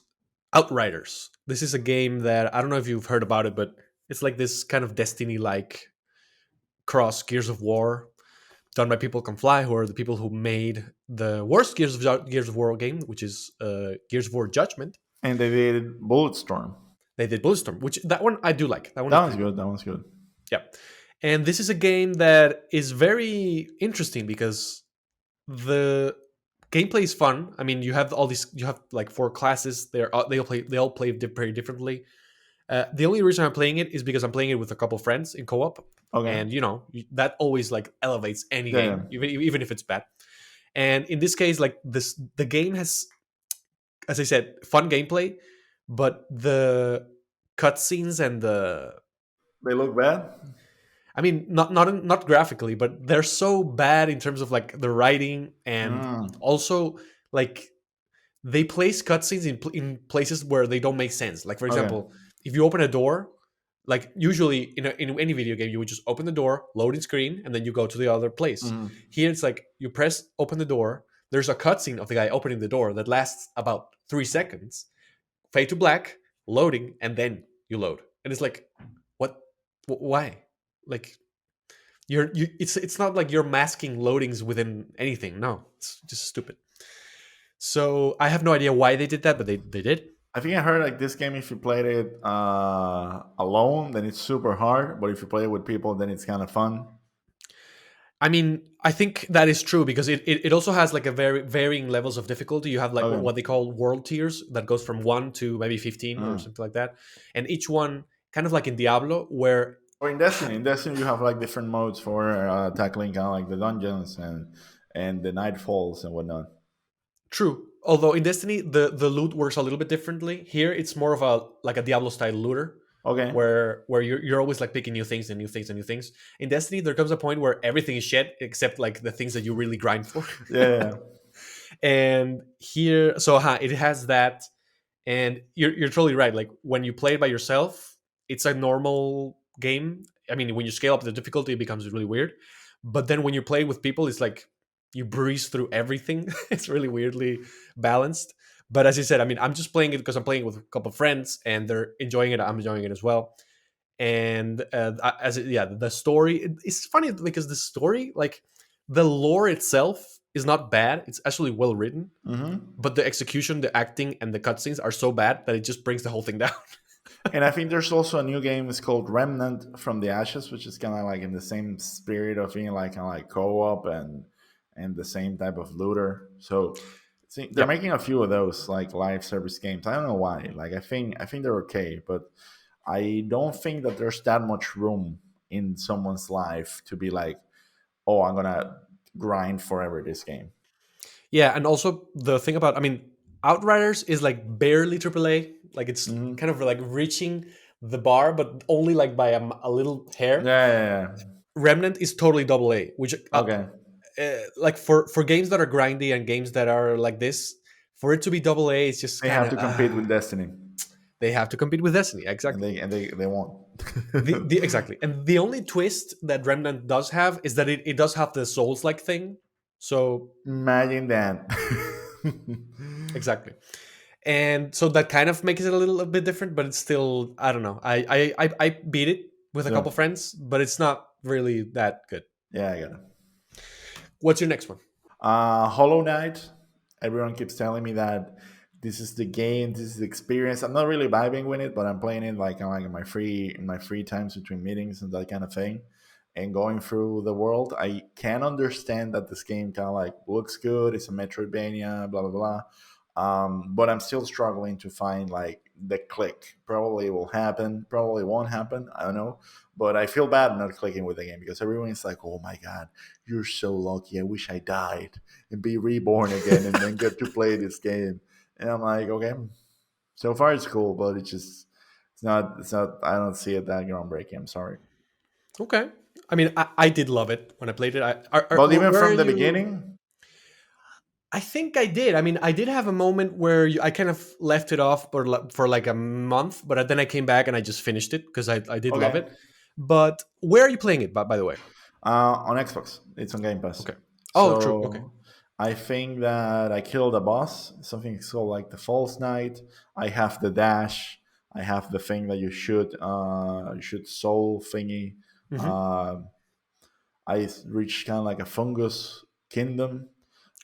Outriders. This is a game that I don't know if you've heard about it, but it's like this kind of Destiny like cross Gears of War done by People Can Fly, who are the people who made the worst Gears of War game, which is Gears of War Judgment. And they did Bulletstorm. They did Bulletstorm, which that one I do like. That one is That one's pretty good. good. That one's good. Yeah, and this is a game that is very interesting because the gameplay is fun. I mean, you have all these. You have like four classes. They all play very differently. The only reason I'm playing it is because I'm playing it with a couple friends in co-op, Okay. and that always like elevates any Yeah, yeah. game, even if it's bad. And in this case, like the game has, as I said, fun gameplay, but the cutscenes and the, They look bad. I mean, not graphically, but they're so bad in terms of like the writing, and Mm. also like they place cutscenes in places where they don't make sense. Like for Okay. example, if you open a door, like usually in any video game, you would just open the door, loading screen, and then you go to the other place. Mhm. Here it's like you press open the door. There's a cutscene of the guy opening the door that lasts about 3 seconds. Fade to black, loading, and then you load. And it's like, what? Why? Like it's not like you're masking loadings within anything. No, it's just stupid. So I have no idea why they did that, but they did. I think I heard like this game. If you played it alone, then it's super hard. But if you play it with people, then it's kind of fun. I mean, I think that is true because it also has like a very varying levels of difficulty. You have like Okay. what they call world tiers that goes from 1 to maybe 15 or Mm. something like that. And each one kind of like in Diablo where Or in Destiny you have like different modes for tackling kind of like the dungeons and the nightfalls and whatnot. true. Although in Destiny the loot works a little bit differently. Here it's more of a like a Diablo style looter Okay. where you're always like picking new things and new things and new things. In Destiny there comes a point where everything is shit except like the things that you really grind for. Yeah. Yeah, yeah. And here so it has that. And you're totally right. Like when you play it by yourself, it's a normal game. I mean, when you scale up the difficulty, it becomes really weird. But then when you play with people, it's like you breeze through everything. It's really weirdly balanced. But as you said, I mean, I'm just playing it because I'm playing it with a couple of friends and they're enjoying it. I'm enjoying it as well. And yeah, the story, it's funny because the story, like the lore itself is not bad. It's actually well written, Hmm. but the execution, the acting, and the cutscenes are so bad that it just brings the whole thing down. And I think there's also a new game. It's called Remnant from the Ashes, which is kind of like in the same spirit of being like kind of like co-op and the same type of looter. So see, they're Yeah, making a few of those like live service games. I don't know why. Like I think they're okay, but I don't think that there's that much room in someone's life to be like, oh, I'm gonna grind forever this game. yeah, and also the thing about, I mean, Outriders is like barely AAA. Like it's Hmm. kind of like reaching the bar, but only like by a little Yeah, hair. yeah, Remnant is totally AA, which yeah. Okay. like for games that are grindy and games that are like this, for it to be AA, it's just They kind have of to compete with Destiny, they have to compete with Destiny and exactly. they won't. The exactly, and the only twist that Remnant does have is that it does have the Souls like thing. So Imagine that. exactly, and so that kind of makes it a little bit different, but it's still I don't know. I beat it with a couple So friends, but it's not really that good. yeah, I got it. What's your next one? Hollow Knight. Everyone keeps telling me that this is the game, this is the experience. I'm not really vibing with it, but I'm playing it like in my free times between meetings and that kind of thing. And going through the world, I can understand that this game kind of like looks good. It's a Metroidvania, blah blah blah. But I'm still struggling to find like the click. Probably will happen. Probably won't happen. I don't know. But I feel bad not clicking with the game because everyone is like, "Oh my god, you're so lucky. I wish I died and be reborn again and then get to play this game." And I'm like, okay, so far it's cool, but it's not. I don't see it that groundbreaking. I'm sorry. Okay, I mean I did love it when I played it. But even Where are from the you? beginning, I think I did. I mean, I did have a moment where I kind of left it off for like a month, but then I came back and I just finished it because I did love okay. it. But where are you playing it, by the way? On Xbox, it's on Game Pass. Okay. Oh, true. Okay. So I think that I killed a boss. Something called like the False Knight. I have the dash. I have the thing that you should soul thingy. Mm-hmm. Uh, I reached kind of like a fungus kingdom.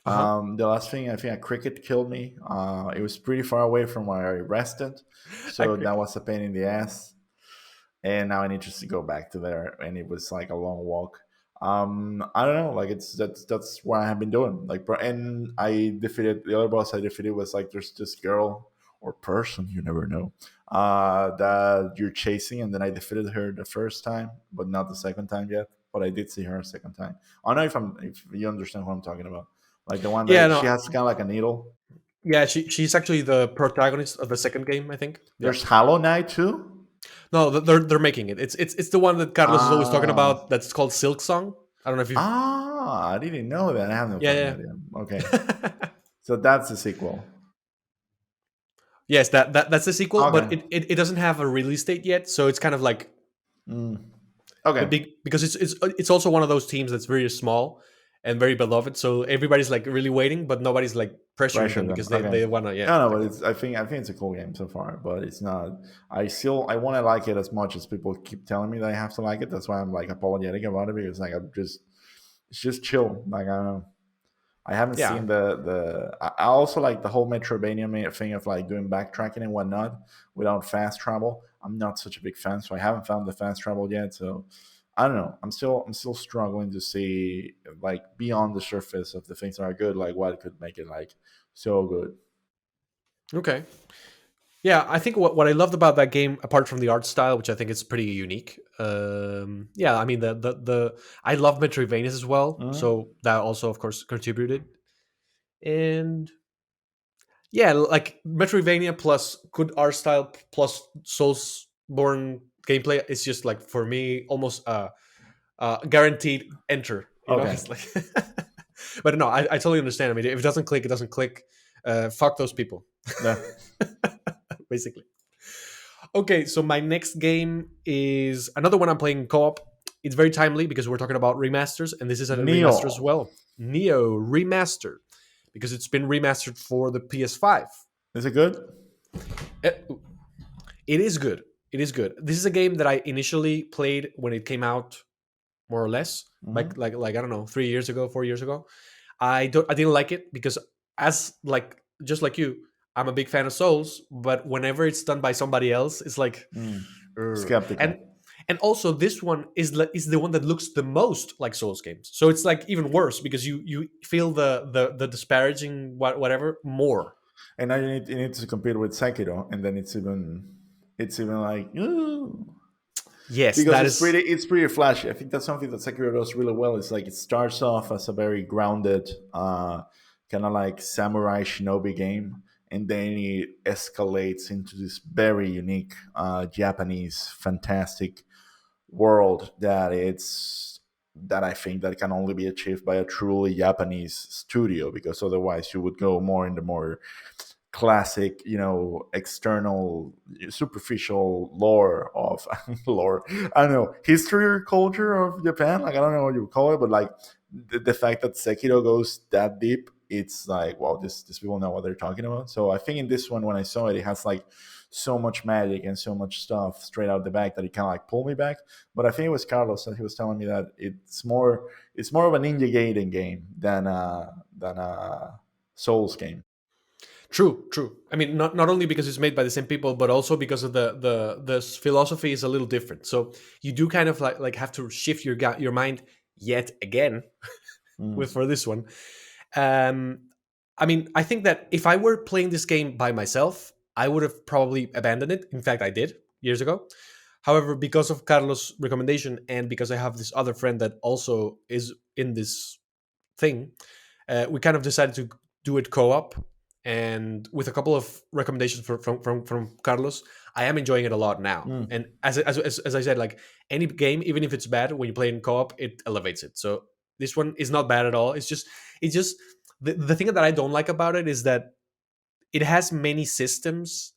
Uh huh. The last thing, I think a cricket killed me. It was pretty far away from where I rested, so that was a pain in the ass. And now I need just to go back to there, and it was like a long walk. I don't know, like that's what I have been doing. And I defeated the other boss. I defeated was like there's this girl or person, you never know, that you're chasing, and then I defeated her the first time, but not the second time yet. But I did see her a second time. I don't know if you understand what I'm talking about, like the one Yeah. that she No. has kind of like a needle. Yeah. She's actually the protagonist of the second game. I think. Yeah. There's Hollow Knight too. No, they're making it. It's the one that Carlos is always talking Ah, about. That's called Silk Song. I don't know if you've. I didn't know that. I have no fucking Yeah. idea. Okay, Yeah. so that's the sequel. Yes, that's the sequel, Okay. but it doesn't have a release date yet, so it's kind of like Mm. Okay. because it's also one of those teams that's very small and very beloved, so everybody's like really waiting, but nobody's like pressuring Pressure them them. because Okay. they wanna, yeah, No, no, but exactly. I think it's a cool game so far, but it's not. I want to like it as much as people keep telling me that I have to like it. That's why I'm like apologetic about it because like it's just chill. Like I don't know. I haven't Yeah, seen I also like the whole Metroidvania thing of like doing backtracking and whatnot without fast travel. I'm not such a big fan, so I haven't found the fast travel yet. So I don't know. I'm still struggling to see like beyond the surface of the things that are good, like what could make it like so good. Okay. Yeah, I think what I loved about that game, apart from the art style, which I think is pretty unique. Yeah, I mean the I love Metroidvanias as well, Mm. so that also of course contributed. And yeah, like Metroidvania plus good art style plus Soulsborne gameplay is just like for me almost guaranteed enter. You know, Okay. it's like. But no, I totally understand. I mean, if it doesn't click, it doesn't click. Fuck those people, Yeah. basically. Okay, so my next game is another one I'm playing co-op. It's very timely because we're talking about remasters, and this is a remaster as Neo. well. Neo remaster, because it's been remastered for the PS5. Is it good? It, it is good. It is good. This is a game that I initially played when it came out, more or less, Hmm. like I don't know, 3 years ago, 4 years ago. I didn't like it because as like just like you, I'm a big fan of Souls, but whenever it's done by somebody else, it's like, Mm. "Ugh." Skeptical. And also this one is the one that looks the most like Souls games. So it's like even worse because you feel the disparaging whatever more. And now you need to compete with Sekiro, and then it's even like ooh. Yes, Because that it's is pretty flashy. I think that's something that Sekiro does really well. It's like it starts off as a very grounded, kind of like samurai shinobi game, and then it escalates into this very unique Japanese fantastic world that I think that can only be achieved by a truly Japanese studio, because otherwise you would go more in the more classic, external, superficial lore of lore. I don't know, history or culture of Japan. Like I don't know what you would call it, but like the fact that Sekiro goes that deep, it's like wow, this people know what they're talking about. So I think in this one, when I saw it, it has like so much magic and so much stuff straight out the back that it kind of like pulled me back. But I think it was Carlos that he was telling me that it's more of a ninja gaiden game than a Souls game. true, true. I mean, not only because it's made by the same people, but also because of the philosophy is a little different. So you do kind of like have to shift your mind yet again with Mm. for this one. Um, I mean, I think that if I were playing this game by myself, I would have probably abandoned it. In fact, I did years ago. However, because of Carlos' recommendation and because I have this other friend that also is in this thing, we kind of decided to do it co-op. And with a couple of recommendations from Carlos, I am enjoying it a lot now. Mm. And as I said, like any game, even if it's bad, when you play in co-op, it elevates it. So this one is not bad at all. It's just the thing that I don't like about it is that it has many systems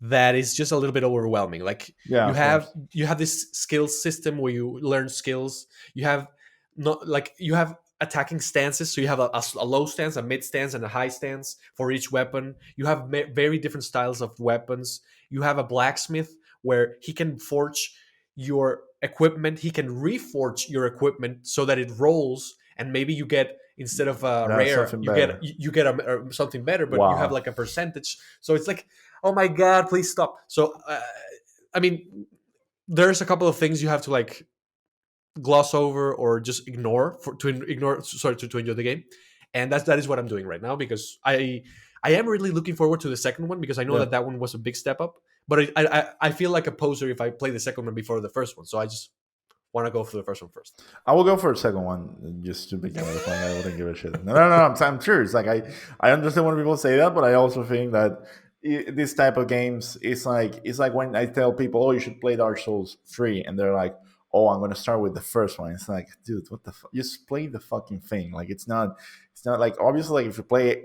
that is just a little bit overwhelming. Like Yeah, you of have course. you have this skills system where you learn skills. You have not like you have attacking stances, so you have a low stance, a mid stance, and a high stance for each weapon. You have very different styles of weapons. You have a blacksmith where he can forge your equipment. He can reforge your equipment so that it rolls, and maybe you get instead of a That's rare, something you get better. something better, but you have Wow. like a percentage. So it's like, oh my god, please stop. So I mean, there's a couple of things you have to like gloss over or just ignore to ignore, sorry, to enjoy the game. And that is what I'm doing right now because I am really looking forward to the second one because I know Yeah. that one was a big step up, but I feel like a poser if I play the second one before the first one, so I just want to go for the first one first. I will go for a second one just to begin with. Like I wouldn't give a shit. No, no, no. I'm serious. Like I understand when people say that, but I also think that this type of games is like it's like when I tell people, "Oh, you should play Dark Souls 3," and they're like, "Oh, I'm gonna start with the first one." It's like, dude, what the fuck? Just play the fucking thing. Like it's not like obviously like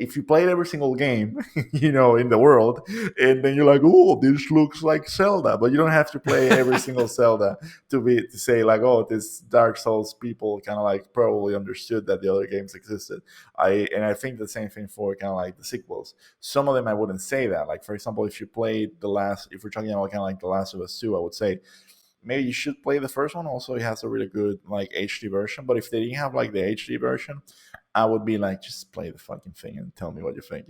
if you played every single game, in the world, and then you're like, "Oh, this looks like Zelda," but you don't have to play every single Zelda to say like, oh, this Dark Souls people kind of like probably understood that the other games existed. I think the same thing for kind of like the sequels. Some of them I wouldn't say that. Like for example, if we're talking about kind of like The Last of Us 2, I would say maybe you should play the first one. Also, it has a really good like HD version. But if they didn't have like the HD version, I would be like, just play the fucking thing and tell me what you think.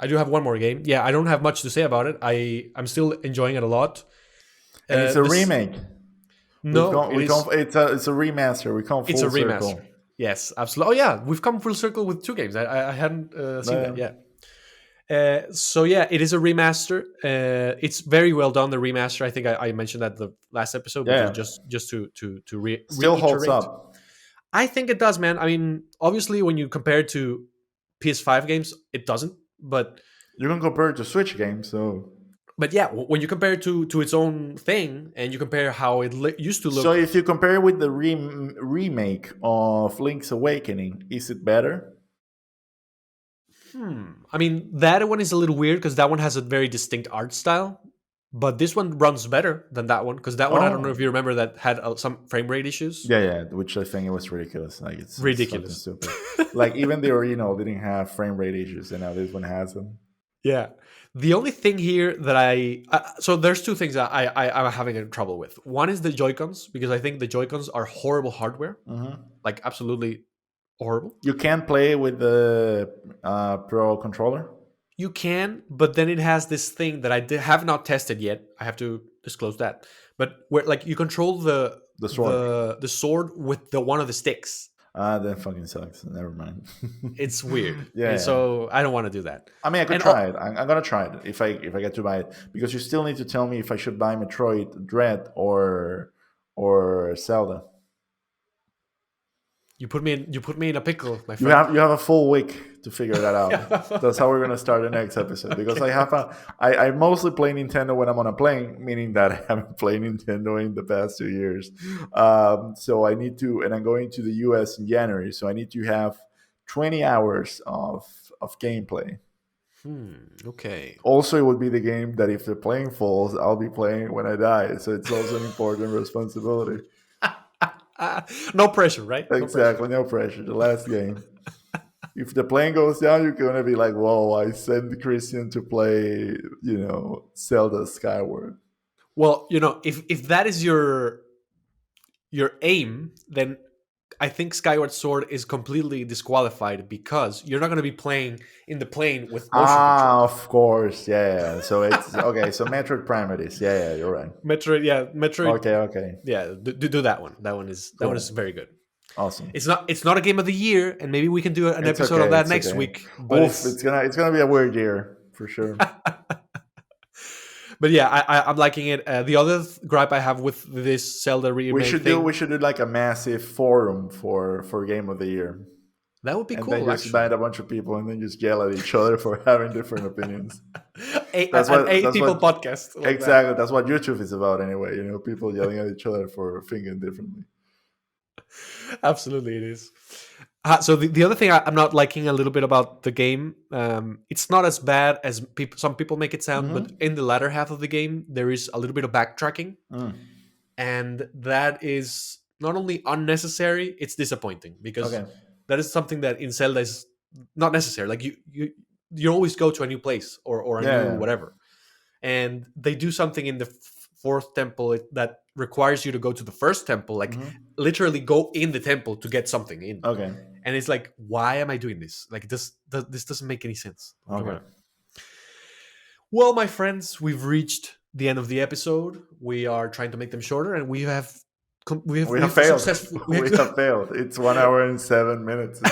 I do have one more game. Yeah, I don't have much to say about it. I'm still enjoying it a lot. And it's a This remake. We've No, gone. it We come. is. It's a remaster. We come It's a full remaster. circle. Yes, absolutely. Oh yeah, we've come full circle with two games. I hadn't seen that. Yeah, Yeah. So yeah, it is a remaster. It's very well done. The remaster. I think I mentioned that the last episode, but yeah. just to Still holds reiterate, up. I think it does, man. I mean, obviously, when you compare it to PS5 games, it doesn't. You can compare it to Switch games. So, But yeah, when you compare it to its own thing, and you compare how it used to so look. if you compare it with the remake of Link's Awakening, is it better? I mean, that one is a little weird because that one has a very distinct art style. But this one runs better than that one because that one, I don't know if Oh, you remember, that had some frame rate issues. yeah, yeah. Which I think it was ridiculous. Like it's fucking Ridiculous. stupid. Like even the original didn't have frame rate issues, and now this one has them. Yeah. The only thing here that so there's two things that I'm having a trouble with. One is the Joy-Cons because I think the Joy-Cons are horrible hardware, Hmm. like absolutely horrible. You can play with the Pro controller. You can, but then it has this thing that have not tested yet. I have to disclose that. But where like you control The sword. the sword with the one of the sticks. That fucking sucks. Never mind. It's weird, Yeah, and yeah. so I don't want to do that. I mean, I could And try it. I'm gonna try it if I get to buy it because you still need to tell me if I should buy Metroid Dread or Zelda. you put me in a pickle, my You friend. have you have a full week to figure that out. Yeah. That's how we're gonna start the next episode because Okay. I mostly play Nintendo when I'm on a plane, meaning that I haven't played Nintendo in the past 2 years. So I need to, and I'm going to the US in January, so I need to have 20 hours of gameplay. Okay. Also, it would be the game that if the plane falls, I'll be playing when I die. So it's also an important responsibility. No pressure, right? No pressure. Exactly, no pressure. The last game. If the plane goes down, you're gonna be like, "Whoa!" I sent Christian to play, Zelda Skyward. Well, if that is your aim, then I think Skyward Sword is completely disqualified because you're not going to be playing in the plane with motion controls. Ah, of course, yeah. So it's okay. So Metroid Prime it is. Yeah, yeah, you're right. Metroid, yeah, Metroid, Okay, okay, yeah. Do that one. That one is cool, very good. awesome. It's not a game of the year, and maybe we can do an It's episode on okay. that It's next okay. week. But Oof, it's gonna be a weird year for sure. but yeah, I'm liking it. The other gripe I have with this Zelda We remake should do we thing, should do like a massive forum for Game of the Year, that would be and then cool just invite actually. a bunch of people and then just yell at each other for having different opinions. That's An what eight that's people what podcast like that. exactly that's what YouTube is about anyway. People yelling at each other for thinking differently. Absolutely, it is. So the other thing I'm not liking a little bit about the game, it's not as bad as some people make it sound, but Mm-hmm. in the latter half of the game, there is a little bit of backtracking, Mm. and that is not only unnecessary, it's disappointing because Okay. that is something that in Zelda is not necessary. Like you always go to a new place or a Yeah. new Yeah. whatever, and they do something in the fourth temple that requires you to go to the first temple, like Mm-hmm. literally go in the temple to get something in. Okay. And it's like, why am I doing this? Like this doesn't make any sense. Okay, Okay. whatever. Well, my friends, we've reached the end of the episode. We are trying to make them shorter, and we have We have failed. successfully We have failed. It's 1 hour and 7 minutes.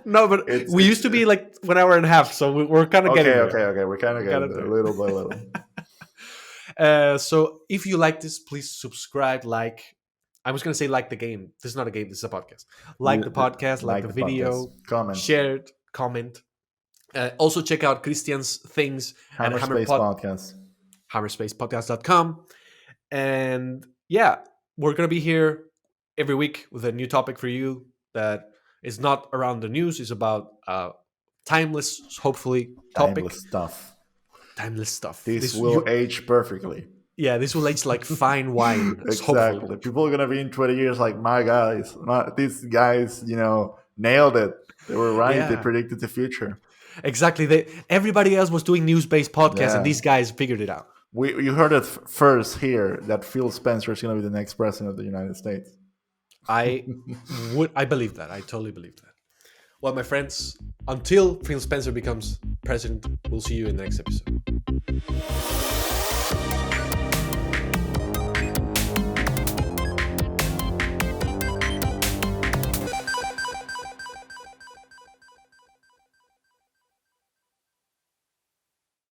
no, but It's we used to be like 1 hour and a half, so we're kind of getting okay. there. Okay. Okay. We're kind of We're kind getting of there there. little by little. So if you like this, please subscribe. Like, I was gonna say like the game. This is not a game. This is a podcast. Like the podcast, like Like the the podcast. video, Comment. share it, comment. Also check out Christian's things at Hammer Space Podcast. hammerspacepodcast.com. And yeah, we're going to be here every week with a new topic for you that is not around the news. It's about timeless, hopefully, topic. Timeless stuff. Timeless stuff. This will age perfectly. Yeah, this will age like fine wine, hopefully. Exactly. People are gonna be in 20 years like, these guys, nailed it. They were right. They Yeah, predicted the future. exactly. Everybody else was doing news-based podcasts, and Yeah. these guys figured it out. You heard it first here that Phil Spencer is gonna be the next president of the United States. I believe that. I totally believe that. Well, my friends, until Phil Spencer becomes president, we'll see you in the next episode.